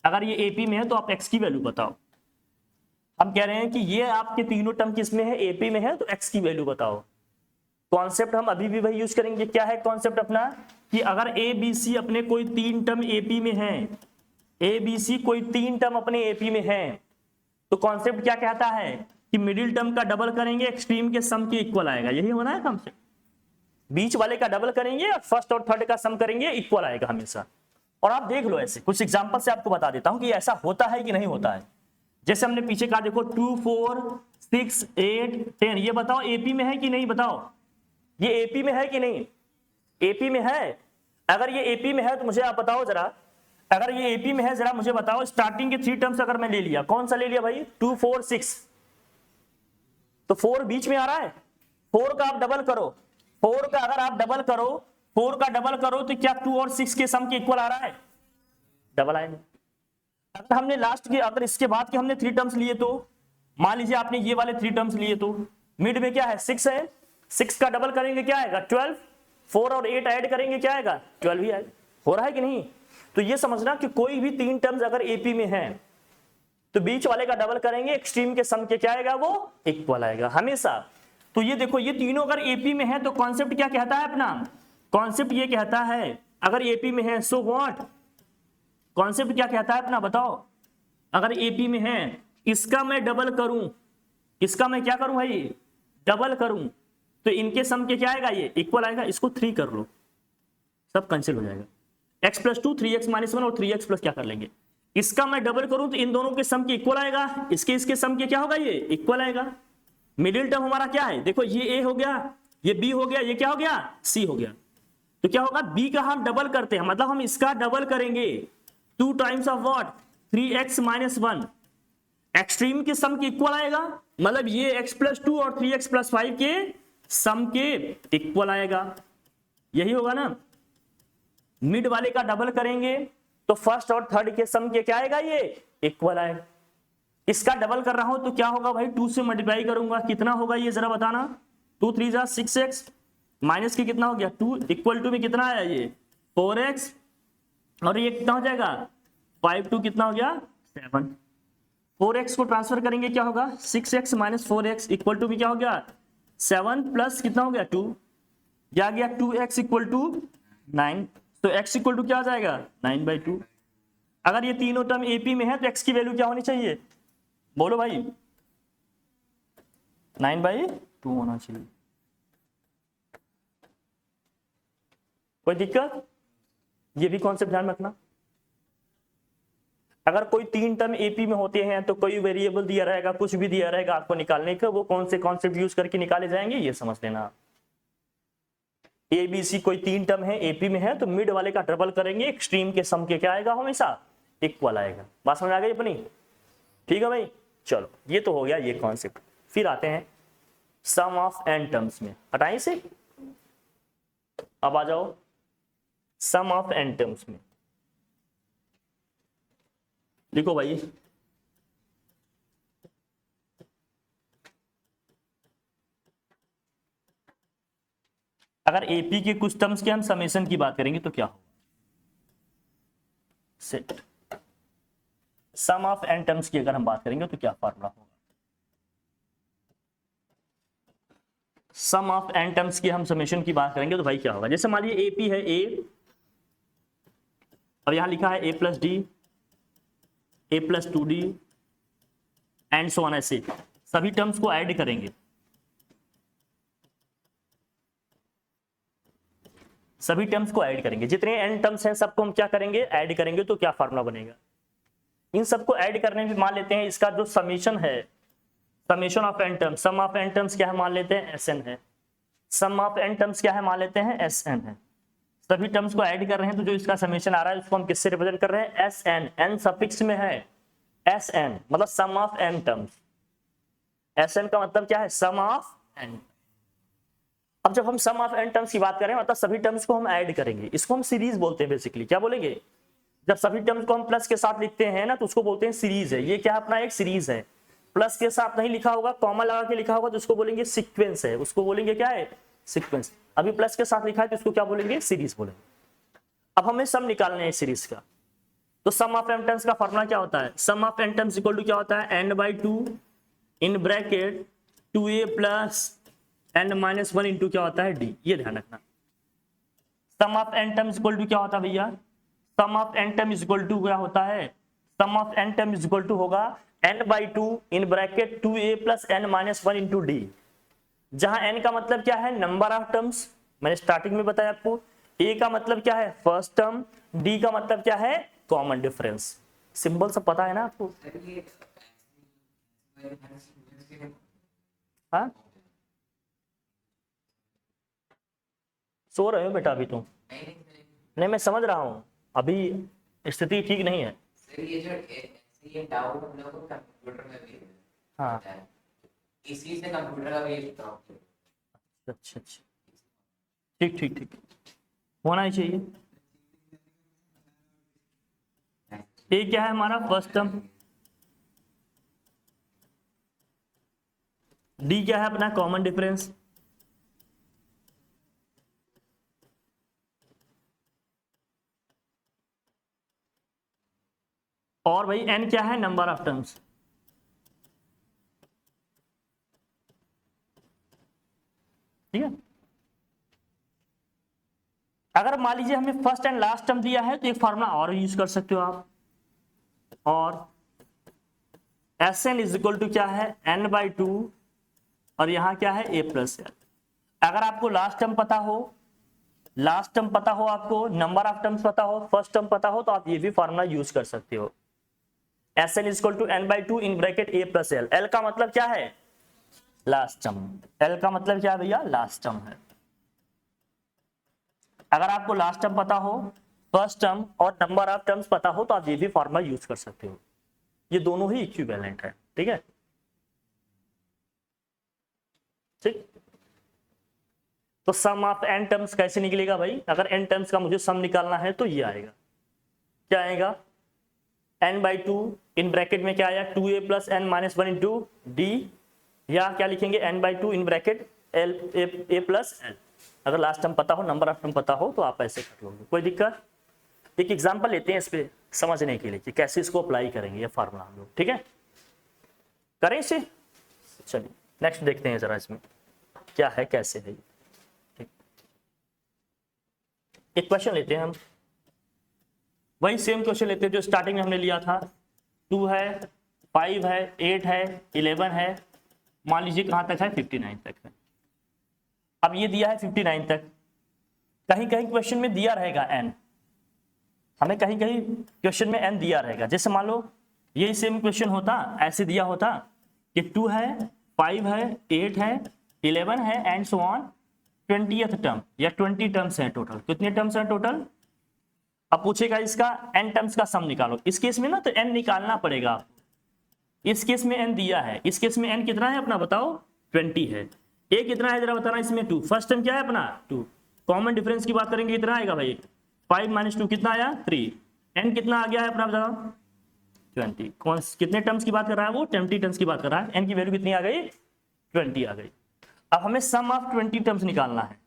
अगर ये एपी में है तो आप x की वैल्यू बताओ। हम कह रहे हैं कि ये आपके तीनों टर्म किसमें है, एपी में है, तो x की वैल्यू बताओ। कॉन्सेप्ट हम अभी भी वही यूज करेंगे। क्या है कॉन्सेप्ट अपना, कि अगर ए बी सी अपने कोई तीन टर्म एपी में है, ए बी सी कोई तीन टर्म अपने एपी में है, तो कॉन्सेप्ट क्या कहता है कि मिडिल टर्म का डबल करेंगे, एक्सट्रीम के सम के इक्वल आएगा। यही होना है कॉन्सेप्ट। बीच वाले का डबल करेंगे और फर्स्ट और थर्ड का सम करेंगे, इक्वल आएगा हमेशा। और आप देख लो, ऐसे कुछ एग्जांपल से आपको बता देता हूं कि ऐसा होता है कि नहीं होता है। जैसे हमने पीछे कहा, देखो 2 4 6 8 10, ये बताओ एपी में है कि नहीं, बताओ ये एपी में है कि नहीं, एपी में है। अगर ये एपी में है तो मुझे आप बताओ जरा, अगर ये एपी में है जरा मुझे बताओ, स्टार्टिंग के थ्री टर्म्स अगर मैं ले लिया, कौन सा ले लिया भाई, 2 4 6, तो 4 बीच में आ रहा है, 4 का आप डबल करो, 4 का अगर आप डबल करो, 4 का डबल करो तो क्या 2 और 6 के सम के इक्वल आ रहा है, डबल आएगा। अगर हमने लास्ट के, अगर इसके बाद के हमने थ्री टर्म्स लिए, तो मान लीजिए आपने ये वाले थ्री टर्म्स लिए, तो मिड में क्या है, 6 है, 6 का डबल करेंगे क्या आएगा, 12, 4 और 8 ऐड करेंगे क्या आएगा, 12 ही आएगा। हो रहा है कि नहीं। तो ये समझना कि कोई भी तीन टर्म्स अगर एपी में है तो बीच वाले का डबल करेंगे, एक्सट्रीम के सम के क्या आएगा, वो इक्वल आएगा हमेशा। तो ये देखो, ये तीनों अगर एपी में है तो कॉन्सेप्ट क्या कहता है अपना, कॉन्सेप्ट ये कहता है अगर एपी में है, सो व्हाट, कॉन्सेप्ट क्या कहता है अपना, बताओ। अगर एपी में है, इसका मैं डबल करूं, इसका मैं क्या करूं भाई, डबल करूं, तो इनके सम के क्या आएगा, ये इक्वल आएगा। इसको 3 कर लो, सब कैंसिल हो जाएगा। x + 2 3x - 1 और 3x प्लस क्या कर लेंगे, इसका मैं डबल करूं तो इन दोनों के सम के इक्वल आएगा, इसके सम के क्या होगा, ये इक्वल आएगा। मिडिल टर्म हमारा क्या है, देखो ये a हो गया, ये b हो गया, ये क्या हो गया, c हो गया। तो क्या होगा, b का हम डबल करते हैं, मतलब हम इसका डबल करेंगे, 2 times of what, 3x - 1, extreme के सम के इक्वल आएगा, मतलब ये x + 2 और 3x + 5 के सम के इक्वल आएगा। यही होगा ना। मिड वाले का डबल करेंगे तो फर्स्ट और थर्ड के सम के क्या आएगा, ये इक्वल आएगा। इसका डबल कर रहा हूं तो क्या होगा भाई, 2 से मल्टीप्लाई करूंगा, कितना होगा ये जरा बताना, 2 3 जा 6x, माइनस के कितना हो गया 2, इक्वल टू में कितना आया ये 4x, और ये कितना हो जाएगा 5 2 कितना हो गया 7। 4x को ट्रांसफर करेंगे क्या होगा, 6x - 4x इक्वल टू में क्या हो गया 7 प्लस कितना हो गया 2, क्या गया 2x = 9, तो x = क्या आ जाएगा 9/2। अगर ये तीनों टर्म एपी में है तो x की वैल्यू क्या होनी चाहिए, बोलो भाई, 9/2 होना चाहिए। कोई दिक्कत, ये भी कॉन्सेप्ट ध्यान रखना। अगर कोई तीन टर्म एपी में होते हैं तो कोई वेरिएबल दिया रहेगा, कुछ भी दिया रहेगा आपको निकालने का, वो कौन से कॉन्सेप्ट यूज करके निकाले जाएंगे ये समझ लेना। ए बी सी कोई तीन टर्म है एपी में है तो मिड वाले का डबल करेंगे, एक्सट्रीम के सम के क्या आएगा, हमेशा इक्वल आएगा। बात समझ आ गई अपनी, ठीक है भाई। चलो ये तो हो गया ये कॉन्सेप्ट। फिर आते हैं सम ऑफ n टर्म्स में, हटाइए से, अब आ जाओ सम ऑफ n टर्म्स में। लिखो भाई, अगर एपी के कुछ टर्म्स के हम समेशन की बात करेंगे तो क्या होगा, set sum of n terms की अगर हम बात करेंगे तो क्या फार्मूला होगा, सम ऑफ एन टर्म्स की हम समेशन की बात करेंगे तो भाई क्या होगा। जैसे मान लीजिए एपी है ए और यहां लिखा है a plus d, a plus 2d and so on, ऐसे सभी टर्म्स को ऐड करेंगे, सभी टर्म्स को ऐड करेंगे, जितने एन टर्म्स हैं सबको हम क्या करेंगे, ऐड करेंगे, तो क्या फार्मूला बनेगा। इन सबको ऐड करने में मान लेते हैं इसका जो समेशन है, summation of n terms, sum of n terms क्या है मान लेते हैं एस एन है, सम ऑफ एन टर्म्स क्या है मान लेते हैं एस एन है। सभी टर्म्स को ऐड कर रहे हैं तो जो इसका समेशन आ रहा है उसको हम किससे रिप्रेजेंट कर रहे हैं, एस एन, एन सफिक्स में है, एस एन मतलब sum of n terms, S n का मतलब क्या है, सम ऑफ एन। अब जब हम सम ऑफ एन टर्म्स की बात करें मतलब सभी टर्म्स को हम ऐड करेंगे, इसको हम सीरीज बोलते हैं बेसिकली। क्या बोलेंगे, जब सभी टर्म्स को हम प्लस के साथ लिखते हैं ना तो उसको बोलते हैं सीरीज है। ये क्या अपना एक सीरीज है, प्लस के साथ नहीं लिखा होगा, कॉमा लगा के लिखा होगा तो उसको बोलेंगे सीक्वेंस है, उसको बोलेंगे क्या है, सीक्वेंस। अभी प्लस के साथ लिखा है तो उसको क्या बोलेंगे, सीरीज बोलेंगे। अब हमें सम निकालना है सीरीज का, तो सम ऑफ एन टर्म्स का फॉर्मूला क्या होता है, sum of n terms equal to क्या होता है, n/2 in bracket 2a plus n-1 into क्या होता है d। ये ध्यान रखना, sum of n terms equal to क्या होता है भैया, sum of n term is equal to क्या होता है, sum of n term is equal to होगा n/2 in bracket 2a plus n-1 into d, जहां n का मतलब क्या है, नंबर ऑफ टर्म्स, मैंने स्टार्टिंग में बताया आपको, a का मतलब क्या है फर्स्ट टर्म, d का मतलब क्या है कॉमन डिफरेंस। सिंबल सब पता है ना आपको, हाँ सो रहे हो बेटा अभी तुम, नहीं मैं समझ रहा हूं, अभी स्थिति ठीक नहीं है। ये डाउट हम लोग को कंप्यूटर में भी हाँ इसी से कंप्यूटर का भी प्रॉब्लम। अच्छा अच्छा, ठीक ठीक ठीक, होना ही चाहिए। ये क्या है हमारा फर्स्ट टर्म, डी क्या है अपना कॉमन डिफरेंस, और भाई एन क्या है नंबर ऑफ टर्म्स। ठीक है, अगर मान लीजिए हमें फर्स्ट एंड लास्ट टर्म दिया है तो एक फॉर्मूला और यूज कर सकते हो आप, और S n is equal to क्या है n/2 और यहां क्या है a प्लस एल। अगर आपको लास्ट टर्म पता हो, लास्ट टर्म पता हो, आपको नंबर ऑफ टर्म्स पता हो, फर्स्ट टर्म पता हो, तो आप ये भी फॉर्मूला यूज कर सकते हो, S n is equal to n/2 in bracket a plus l. L का मतलब क्या है लास्ट टर्म, एल का मतलब क्या है भैया लास्ट टर्म है। अगर आपको लास्ट टर्म पता हो, फर्स्ट टर्म और नंबर ऑफ टर्म्स पता हो तो आप ये भी फॉर्मूला यूज कर सकते हो, ये दोनों ही इक्विवेलेंट है। ठीक है, ठीक, तो सम ऑफ एन टर्म्स कैसे निकलेगा भाई, अगर एन टर्म्स का मुझे सम निकालना है तो ये आएगा, क्या आएगा n/2 इन ब्रैकेट में क्या आया 2a plus n-1 into D, या क्या लिखेंगे n/2 in bracket l a plus l। अगर लास्ट टर्म पता हो, नंबर ऑफ टर्म पता हो तो आप ऐसे कर लोगे, कोई दिक्कत। एक एग्जांपल लेते हैं इस पे समझने के लिए कि कैसे इसको अप्लाई करेंगे ये फार्मूला हम लोग। ठीक है, करें इसे, चलिए नेक्स्ट देखते हैं जरा इसमें क्या है कैसे है। ठीक, एक क्वेश्चन लेते हैं हम, वही सेम क्वेश्चन लेते हैं जो स्टार्टिंग में हमने लिया था, 2 है, 5 है, 8 है, 11 है, मान लीजिए कहां तक है 59 तक है। अब ये दिया है 59 तक, कहीं कहीं क्वेश्चन में दिया रहेगा n, हमें कहीं कहीं क्वेश्चन में n दिया रहेगा। जैसे मान लो ये सेम क्वेश्चन होता, ऐसे दिया होता कि 2 है, 5 है, 8 है, 11 है and so on 20th term, या 20 टर्म्स हैं टोटल। कितने टर्म्स हैं टोटल, अब पूछेगा इसका n टर्म्स का सम निकालो। इस केस में ना तो n निकालना पड़ेगा आपको, इस केस में n दिया है, इस केस में n कितना है अपना बताओ 20 है, a कितना है जरा बताना इसमें 2, फर्स्ट टर्म क्या है अपना 2, कॉमन डिफरेंस की बात करेंगे कितना आएगा भाई 5 - 2 कितना आया 3, n कितना आ गया है अपना बताओ 20। कौन कितने टर्म्स की बात कर रहा है वो 20 टर्म्स की बात कर रहा है, n की वैल्यू कितनी आ गई 20 आ गई। अब हमें सम ऑफ 20 टर्म्स निकालना है,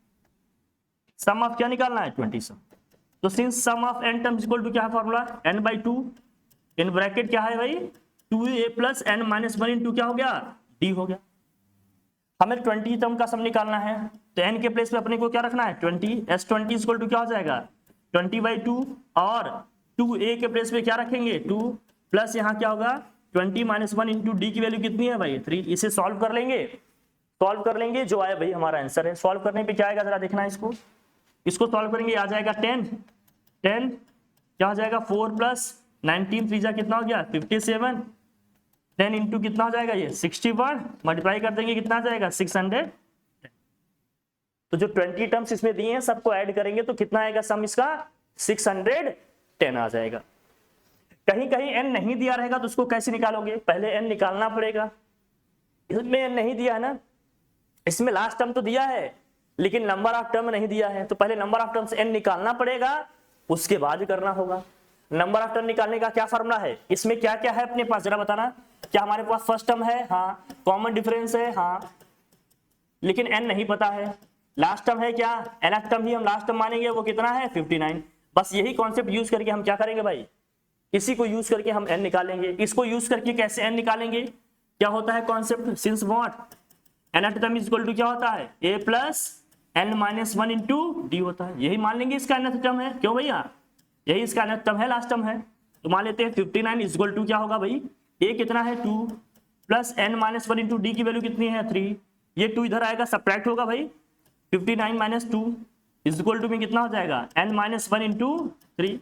सम ऑफ क्या निकालना है 20 सम। तो since sum of n terms equal to क्या है फॉर्मूला n/2 इन ब्रैकेट क्या है भाई 2a plus n minus 1 into क्या हो गया d हो गया। हमें 20 टर्म का सम निकालना है तो n के प्लेस पे अपने को क्या रखना है 20 s20 इक्वल टू क्या हो जाएगा 20/2 और 2a के प्लेस पे क्या रखेंगे 2 प्लस यहाँ क्या होगा 20 माइनस 1 इंटू डी की वैल्यू कितनी है भाई 3। इसे सॉल्व कर लेंगे जो आया भाई हमारा आंसर है। सॉल्व करने पे क्या आएगा जरा देखना है इसको सॉल्व करेंगे आ जाएगा 10 क्या हो जाएगा 4 प्लस 19 3 जा कितना हो गया 57 10 इंटू कितना हो जाएगा ये 61 मल्टीप्लाई कर देंगे कितना आ जाएगा 600। तो जो 20 टर्म्स इसमें दिए हैं सबको ऐड करेंगे तो कितना आएगा सम इसका 610 आ जाएगा। कहीं कहीं n नहीं दिया रहेगा तो उसको कैसे निकालोगे पहले n निकालना पड़ेगा। इसमें n नहीं दिया है ना इसमें लास्ट टर्म तो दिया है लेकिन नंबर ऑफ टर्म नहीं दिया है तो पहले नंबर ऑफ टर्म्स n निकालना पड़ेगा उसके बाद करना होगा। नंबर ऑफ टर्म निकालने का क्या फॉर्मूला है इसमें क्या क्या है अपने पास जरा बताना। क्या हमारे पास फर्स्ट टर्म है हाँ कॉमन डिफरेंस है हाँ लेकिन n नहीं पता है। लास्ट टर्म है क्या nth टर्म ही हम लास्ट टर्म मानेंगे वो कितना है 59। बस यही कॉन्सेप्ट यूज करके हम क्या करेंगे भाई इसी को यूज करके हम n निकालेंगे। इसको यूज करके कैसे n निकालेंगे क्या होता है concept since what nth term is equal to क्या होता है a plus n minus 1 into d होता है। यही मान लेंगे इसका nth टर्म है क्यों भैया यही इसका nth टर्म है लास्ट टर्म है तो मान लेते हैं 59 इज इक्वल टू क्या होगा भाई a कितना है 2 plus n minus 1 into D की वैल्यू कितनी है 3। ये 2 इधर आएगा सब्ट्रैक्ट होगा भाई 59 माइनस 2 इज इक्वल टू में कितना हो जाएगा n माइनस 1 इंटू 3।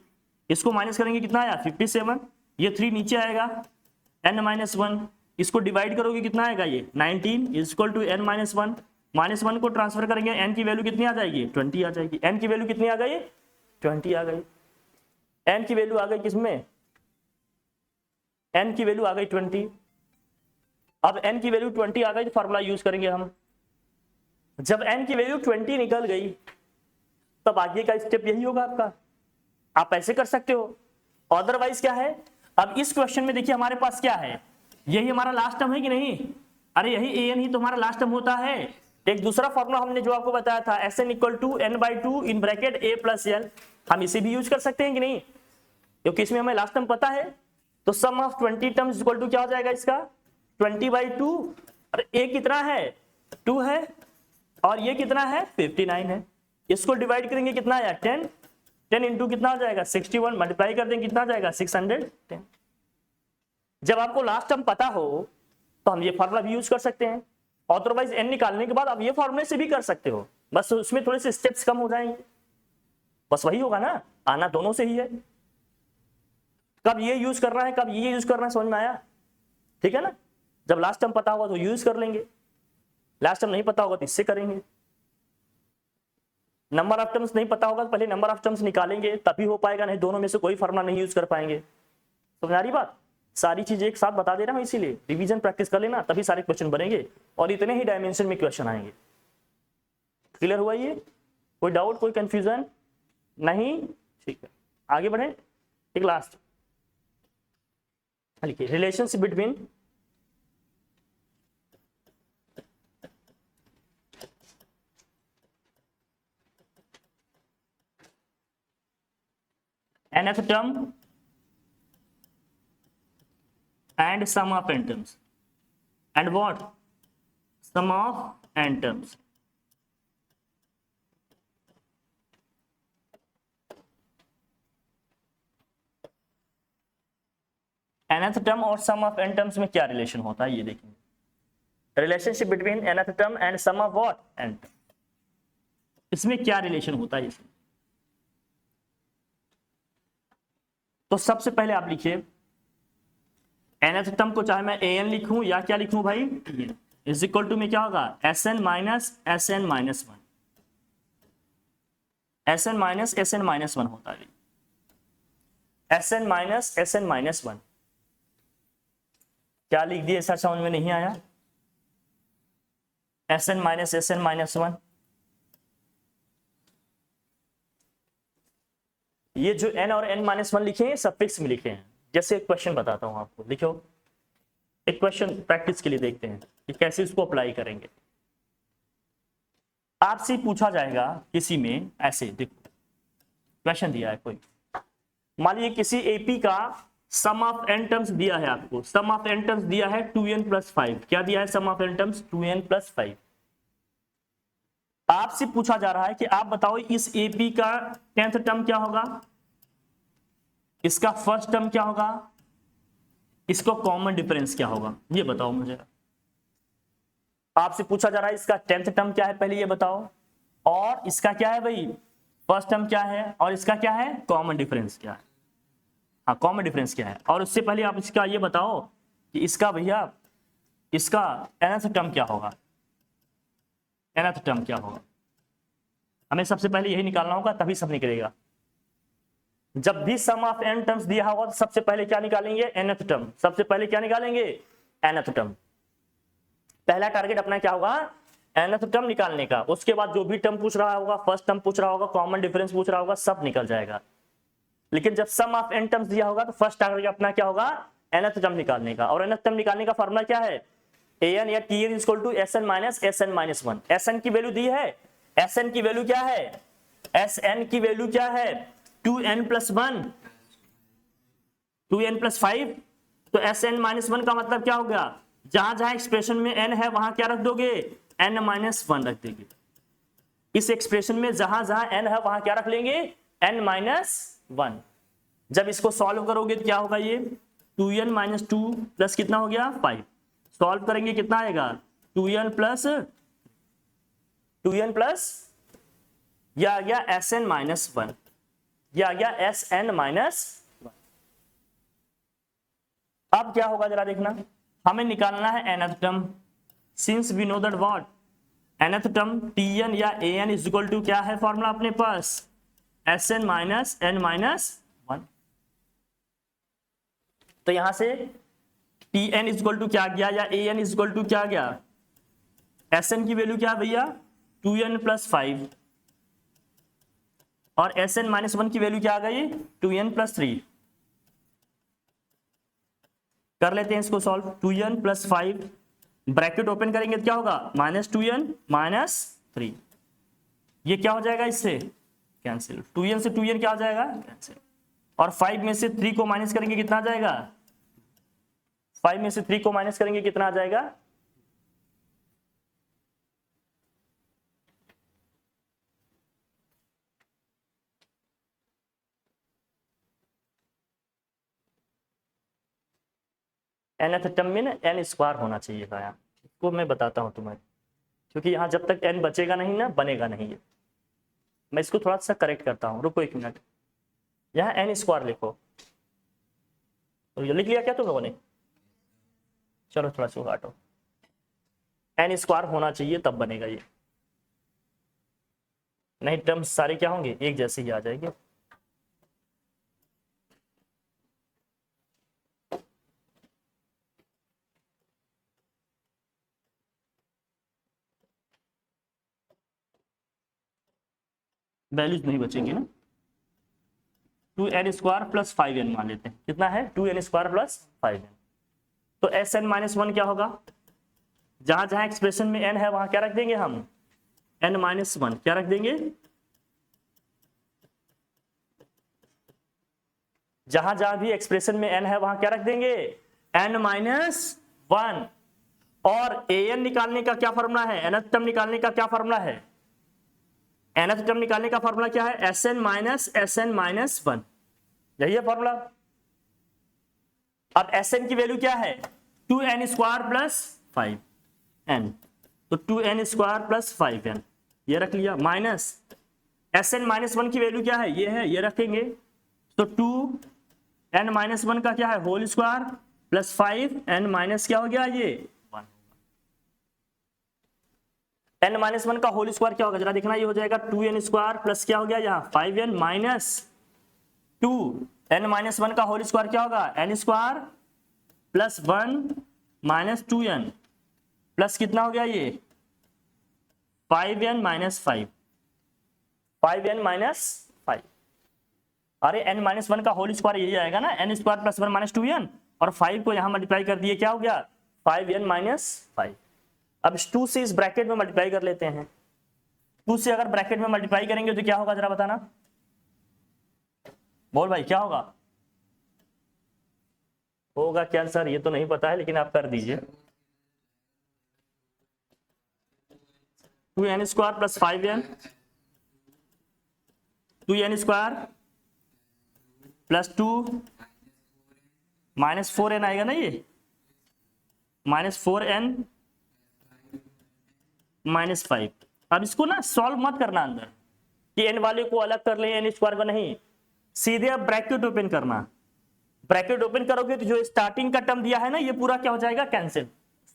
इसको माइनस करेंगे कितना आया 57 ये 3 नीचे आएगा n माइनस 1 इसको डिवाइड करोगे कितना आएगा ये 19 is equal to n minus 1 minus 1 को ट्रांसफर करेंगे n की वैल्यू कितनी आ जाएगी 20 आ जाएगी। n की वैल्यू कितनी आ गई 20 आ गई। n की वैल्यू आ गई किसमें n की वैल्यू आ गई 20। अब n की वैल्यू 20 आ गई तो फॉर्मूला यूज करेंगे हम। जब n की वैल्यू 20 निकल गई तब आगे का स्टेप यही होगा आपका आप ऐसे कर सकते हो। अदरवाइज क्या है अब इस क्वेश्चन में देखिए हमारे पास क्या है यही हमारा लास्ट टर्म है कि नहीं अरे यही an ही तो हमारा लास्ट टर्म होता है। एक दूसरा फॉर्मूला हमने जो आपको बताया था Sn equal to n/2 in bracket a plus l हम इसे भी यूज कर सकते हैं कि नहीं क्योंकि इसमें हमें लास्ट टर्म पता है। तो sum of 20 terms equal to क्या हो जाएगा इसका 20/2 और a कितना है 2 है और ये कितना है 59 है। इसको डिवाइड करेंगे कितना आया 10 इंटू कितना हो जाएगा 61 मल्टीप्लाई कर देंगे कितना आ जाएगा 610। जब आपको लास्ट टर्म पता हो तो हम ये फॉर्मूला भी यूज कर सकते हैं। अदरवाइज n निकालने के बाद आप ये फॉर्मूले से भी कर सकते हो बस उसमें थोड़े से स्टेप्स कम हो जाएंगे बस वही होगा ना आना दोनों से ही है। कब ये यूज करना है कब ये यूज करना है समझ में आया ठीक है ना। जब लास्ट टर्म पता होगा तो यूज कर लेंगे लास्ट टर्म नहीं पता होगा तो इससे करेंगे। नंबर ऑफ टर्म्स नहीं पता होगा तो पहले नंबर ऑफ टर्म्स निकालेंगे तभी हो पाएगा नहीं दोनों में से कोई फॉर्मूला नहीं यूज कर पाएंगे। समझ आ रही बात सारी चीजें एक साथ बता दे रहा हूं इसीलिए रिवीजन प्रैक्टिस कर लेना तभी सारे क्वेश्चन बनेंगे और इतने ही डायमेंशन में क्वेश्चन आएंगे। क्लियर हुआ ये कोई डाउट कोई कंफ्यूजन नहीं ठीक है आगे बढ़े। एक लास्ट लिखिए relationship between nth term and sum of n terms and what sum of n terms nth term और sum of n terms में क्या रिलेशन होता है ये देखेंगे। Relationship between nth term and sum of what n इसमें क्या relation होता है इसमें। तो सबसे पहले आप लिखिए nth टर्म को चाहे मैं an लिखूं या क्या लिखूं भाई इज इक्वल टू में क्या होगा Sn minus Sn minus 1 Sn minus Sn minus 1 होता है Sn माइनस Sn माइनस 1 क्या लिख दिया ऐसा समझ में नहीं आया Sn माइनस Sn माइनस 1 ये जो n और n माइनस 1 लिखे हैं सफिक्स में लिखे हैं। जैसे एक क्वेश्चन बताता हूं आपको लिखो एक क्वेश्चन प्रैक्टिस के लिए देखते हैं कि कैसे इसको अप्लाई करेंगे। आपसे पूछा जाएगा किसी में ऐसे, देखो क्वेश्चन दिया है कोई, मान लीजिए किसी एपी का सम ऑफ एन टर्म्स दिया है आपको, सम ऑफ एन टर्म्स दिया है 2n+5, क्या दिया है sum of n terms 2n+5। आपसे पूछा जा रहा है कि आप बताओ इस एपी का 10th टर्म क्या होगा, इसका फर्स्ट टर्म क्या होगा, इसको कॉमन डिफरेंस क्या होगा, ये बताओ मुझे। आपसे पूछा जा रहा है इसका 10th टर्म क्या है, पहले ये बताओ, और इसका क्या है भाई फर्स्ट टर्म क्या है, और इसका क्या है कॉमन डिफरेंस क्या है। हाँ कॉमन डिफरेंस क्या है, और उससे पहले आप इसका ये बताओ कि इसका भैया इसका nth टर्म क्या होगा, nth टर्म क्या होगा। हमें सबसे पहले यही निकालना होगा, तभी सब निकलेगा। जब भी सम ऑफ n टर्म्स दिया होगा तो सबसे पहले क्या निकालेंगे nth टर्म, सबसे पहले क्या निकालेंगे nth टर्म। पहला टारगेट अपना क्या होगा nth टर्म निकालने का, उसके बाद जो भी टर्म पूछ रहा होगा, फर्स्ट टर्म पूछ रहा होगा, कॉमन डिफरेंस पूछ रहा होगा, सब निकल जाएगा। लेकिन जब सम ऑफ n टर्म्स दिया होगा तो फर्स्ट टारगेट अपना क्या होगा nth टर्म निकालने का, और nth टर्म निकालने का फॉर्मूला क्या है an या tn equal to sn minus sn minus 1। sn की वैल्यू दी है, sn की वैल्यू क्या है, sn की वैल्यू क्या है 2n+1 2n+5, तो sn माइनस 1 का मतलब क्या हो गया, जहां जहां एक्सप्रेशन में n है वहां क्या रख दोगे n-1 रख देंगे। इस एक्सप्रेशन में जहां जहां n है वहां क्या रख लेंगे n-1। जब इसको सॉल्व करोगे तो क्या होगा, ये 2n-2 प्लस कितना हो गया 5, सॉल्व करेंगे कितना आएगा 2n प्लस यह आ गया sn-1, यह आ गया sn-1। अब क्या होगा जरा देखना, हमें निकालना है nth term. Since we know that what nth term tn या an इज इक्वल टू क्या है फॉर्मूला अपने पास sn माइनस n-1। तो यहां से tn इज इक्वल टू क्या गया या an इज इक्वल टू क्या गया, sn की वैल्यू क्या है भैया 2n+5, और sn-1 की वैल्यू क्या आ गई 2n+3। कर लेते हैं इसको सॉल्व, 2n+5 ब्रैकेट ओपन करेंगे तो क्या होगा -2n-3, ये क्या हो जाएगा इससे कैंसिल, 2n से 2n क्या हो जाएगा कैंसिल, और 5 में से 3 को माइनस करेंगे कितना आ जाएगा, 5 में से 3 को माइनस करेंगे कितना आ जाएगा, nth टर्म में ना n स्क्वायर होना चाहिए था यार, इसको मैं बताता हूं तुम्हें, क्योंकि यहां जब तक n बचेगा नहीं ना बनेगा नहीं है। मैं इसको थोड़ा सा करेक्ट करता हूं, रुको 1 मिनट, यहाँ n स्क्वायर लिखो, तो ये लिख लिया क्या तुम लोगों ने, चलो थोड़ा सा काटो, n स्क्वायर होना चाहिए तब बनेगा ये, नहीं टर्म्स सारे क्या होंगे एक जैसे ही आ जाएंगे। वैल्यूज नहीं बचेंगी ना, 2n² प्लस 5n मान लेते हैं, कितना है 2n² प्लस 5n, तो sn-1 क्या होगा, जहां जहां एक्सप्रेशन में n है वहां क्या रख देंगे हम n-1, क्या रख देंगे, जहां जहां भी एक्सप्रेशन में n है वहां क्या रख देंगे n-1। और an निकालने का क्या फॉर्मूला है, nth टर्म निकालने का क्या फॉर्मूला है, nth टर्म निकालने का फॉर्मूला क्या है sn-1, यही है फॉर्मूला। अब sn की वैल्यू क्या है 2n² प्लस 5n, तो 2n² प्लस 5n ये रख लिया, माइनस sn-1 की वैल्यू क्या है, ये है, ये रखेंगे, तो 2n-1 का क्या है whole square plus 5n minus क्या हो गया ये 1, n-1 का होल स्क्वायर क्या होगा जरा देखना, ये हो जाएगा 2n² प्लस क्या हो गया यहाँ 5n माइनस 2, n-1 का होल स्क्वायर क्या होगा n² plus 1 minus 2n plus कितना हो गया ये 5n माइनस 5, 5n माइनस 5, अरे n-1 का होल स्क्वायर यही आएगा ना n² प्लस 1 माइनस 2n, और 5 को यहां मल्टीप्लाई कर दिए क्या हो गया 5n माइनस 5। अब 2 से इस ब्रैकेट में मल्टीप्लाई कर लेते हैं, 2 से अगर ब्रैकेट में मल्टीप्लाई करेंगे तो क्या होगा जरा बताना, बोल भाई क्या होगा? होगा क्या सर ये तो नहीं पता है, लेकिन आप कर दीजिए। 2n square plus 5n, 2n square plus 2 minus 4n आएगा ना, ये माइनस 4n माइनस 5। अब इसको ना सॉल्व मत करना अंदर कि n वाले को अलग कर लें n स्क्वायर को, नहीं, सीधे अब ब्रैकेट ओपन करना। ब्रैकेट ओपन करोगे तो जो स्टार्टिंग का टर्म दिया है ना ये पूरा क्या हो जाएगा, कैंसिल।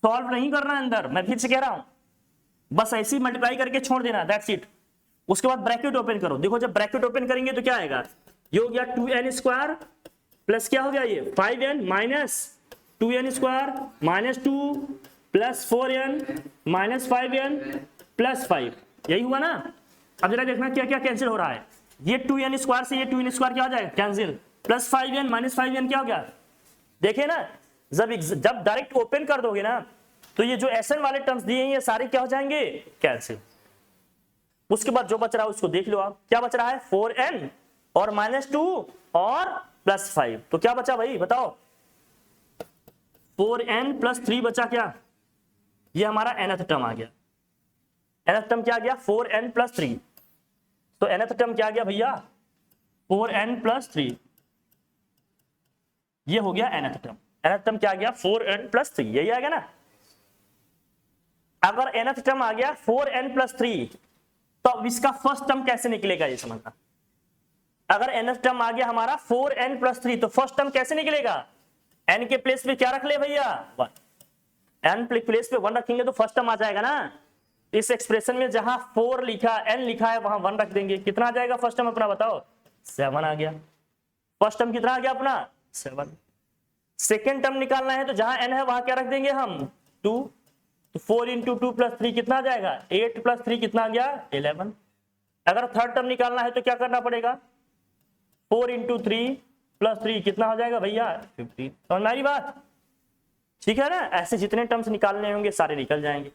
सॉल्व नहीं करना अंदर, मैं फिर से कह रहा हूं, बस ऐसे ही मल्टीप्लाई करके छोड़ देना, दैट्स इट। उसके बाद ब्रैकेट ओपन करो, देखो जब ब्रैकेट ओपन करेंगे तो क्या आएगा, ये हो गया 2n स्क्वायर प्लस क्या हो गया ये 5n minus 2n square minus 2 plus 4n minus 5n plus 5, यही हुआ ना। अब जरा देखना क्या क्या कैंसिल हो रहा है, ये 2n स्क्वायर से ये 2n स्क्वायर क्या हो जाएगा, cancel, plus 5n minus 5n क्या हो गया, देखिए ना। जब डायरेक्ट ओपन कर दोगे ना तो ये जो एसएन वाले टर्म्स दिए हैं ये सारे क्या हो जाएंगे, कैंसिल। उसके बाद जो बच रहा है उसको देख लो आप, क्या बच रहा है 4n और माइनस 2 और प्लस 5, तो क्या बचा भाई बताओ, 4n प्लस 3 बचा क्या, ये हमारा nth टर्म आ गया। nth टर्म क्या आ गया 4n प्लस 3, तो nth टर्म क्या आ गया भैया 4n प्लस 3, ये हो गया nth टर्म। nth टर्म क्या आ गया 4n प्लस 3, यही आ गया ना। अगर nth टर्म आ गया 4n प्लस 3 तो अब इसका फर्स्ट टर्म कैसे निकलेगा ये समझना। अगर nth टर्म आ गया हमारा 4n प्लस 3 तो फर्स्ट टर्म कैसे निकलेगा, n के प्लेस पे क्या रख ले भैया 1, n प्लेस पे 1 रखेंगे तो फर्स्ट टर्म आ जाएगा ना। इस एक्सप्रेशन में जहां 4 लिखा n लिखा है वहां 1 रख देंगे, कितना आ जाएगा फर्स्ट टर्म अपना बताओ, 7 आ गया। फर्स्ट टर्म कितना आ गया अपना 7। सेकेंड टर्म निकालना है तो जहां n है वहां क्या रख देंगे हम 2, तो 4 इंटू 2 प्लस 3 कितना आ जाएगा 8 प्लस 3 कितना आ गया 11। अगर थर्ड टर्म निकालना है तो क्या करना पड़ेगा 4 इंटू 3 प्लस 3 कितना हो जाएगा भैया 15। समझ में आ रही बात, ठीक है ना। ऐसे जितने टर्म्स निकालने होंगे सारे निकल जाएंगे।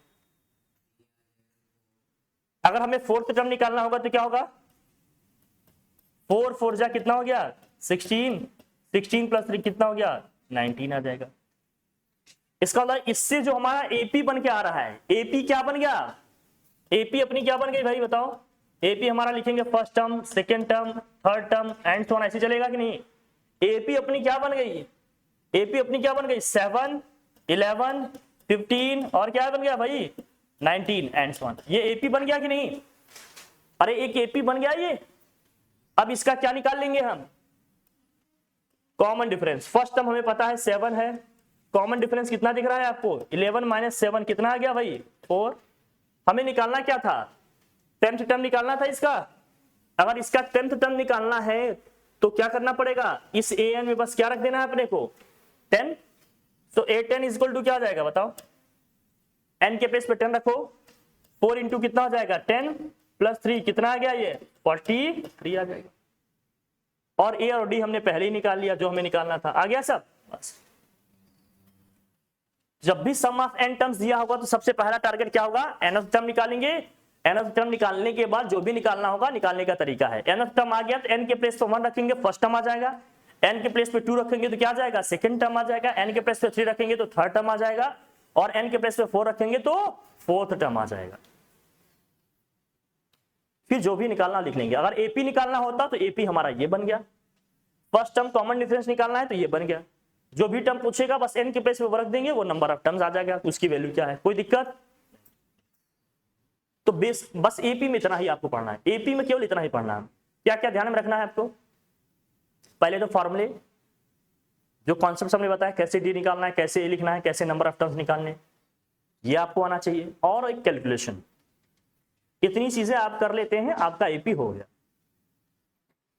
अगर हमें फोर्थ टर्म निकालना होगा तो क्या होगा 4 4 जा कितना हो गया 16, 16 प्लस 3 कितना हो गया 19 आ जाएगा। इसका मतलब इससे जो हमारा एपी बन के आ रहा है, एपी क्या बन गया, एपी अपनी क्या बन गई भाई बताओ, एपी हमारा लिखेंगे first term second term third term and so on, ऐसे चलेगा कि नहीं। एपी अपनी क्या बन गई, एपी अपनी क्या बन गई 7 11 15 और क्या बन गया भाई 19 एंड सो ऑन, ये एपी बन गया कि नहीं। अरे एक एपी बन गया ये। अब इसका क्या निकाल लेंगे हम, कॉमन डिफरेंस। फर्स्ट टर्म हमें पता है 7 है, कॉमन डिफरेंस कितना दिख रहा है आपको 11 माइनस 7 कितना आ गया भाई 4। हमें निकालना क्या था 10th टर्म निकालना था इसका। अगर इसका 10th टर्म निकालना है तो क्या करना पड़ेगा, इस an में बस क्या रख देना है अपने को 10। तो a10 इज इक्वल टू क्या आ जाएगा बताओ, n के प्लेस पे 10 रखो, 4 इंटू कितना हो जाएगा 10 प्लस 3 कितना आ गया ये 43 आ जाएगा। और a और d हमने पहले ही निकाल लिया जो हमें निकालना था, आ गया सब। बस जब भी सम ऑफ n टर्म्स दिया होगा तो सबसे पहला टारगेट क्या होगा nth टर्म निकालेंगे। nth टर्म निकालने के बाद जो भी निकालना होगा निकालने का तरीका है। nth टर्म आ गया तो n के प्लेस पे 1 रखेंगे फर्स्ट टर्म आ जाएगा, n के प्लेस पे 2 रखेंगे तो क्या आ जाएगा सेकंड टर्म आ जाएगा, n के प्लेस पे 3 रखेंगे तो थर्ड टर्म आ जाएगा और n के प्लेस पे 4 रखेंगे तो फोर्थ टर्म आ जाएगा। फिर जो भी निकालना लिख लेंगे। अगर एपी निकालना होता तो एपी हमारा ये बन गया, फर्स्ट टर्म कॉमन डिफरेंस निकालना है तो ये बन गया। जो भी टर्म पूछेगा बस n के प्लेस पे रख देंगे, वो नंबर ऑफ टर्म्स आ जाएगा, उसकी वैल्यू क्या है, कोई दिक्कत। तो बस एपी में इतना ही आपको पढ़ना है, एपी में केवल इतना ही पढ़ना है। क्या क्या ध्यान में रखना है आपको, पहले तो फॉर्मूले जो कॉन्सेप्ट हमने बताया, कैसे डी निकालना है, कैसे ए लिखना है, कैसे नंबर ऑफ टर्म्स निकालने, ये आपको आना चाहिए। और एक कैलकुलेशन, इतनी चीजें आप कर लेते हैं आपका एपी हो गया।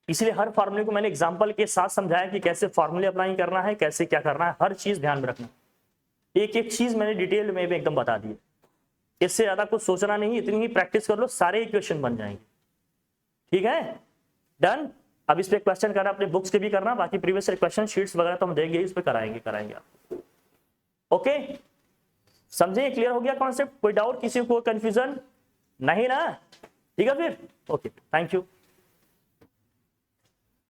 इसलिए हर फॉर्मूले को मैंने एग्जांपल के साथ समझाया कि कैसे फॉर्मूले अप्लाई करना है, कैसे क्या करना है, हर चीज ध्यान में रखना। एक एक चीज मैंने डिटेल में एकदम बता दी। इससे ज्यादा कुछ सोचना नहीं, इतनी ही प्रैक्टिस कर लो, सारे इक्वेशन बन जाएंगे। ठीक है, डन। अब इस पे क्वेश्चन करना, अपने बुक्स के भी करना, बाकी प्रीवियस क्वेश्चन शीट्स वगैरह तो हम देंगे, इस पे कराएंगे आप। ओके, समझे, क्लियर हो गया कॉन्सेप्ट, कोई डाउट, किसी को कंफ्यूजन नहीं ना। ठीक है फिर, ओके, थैंक यू।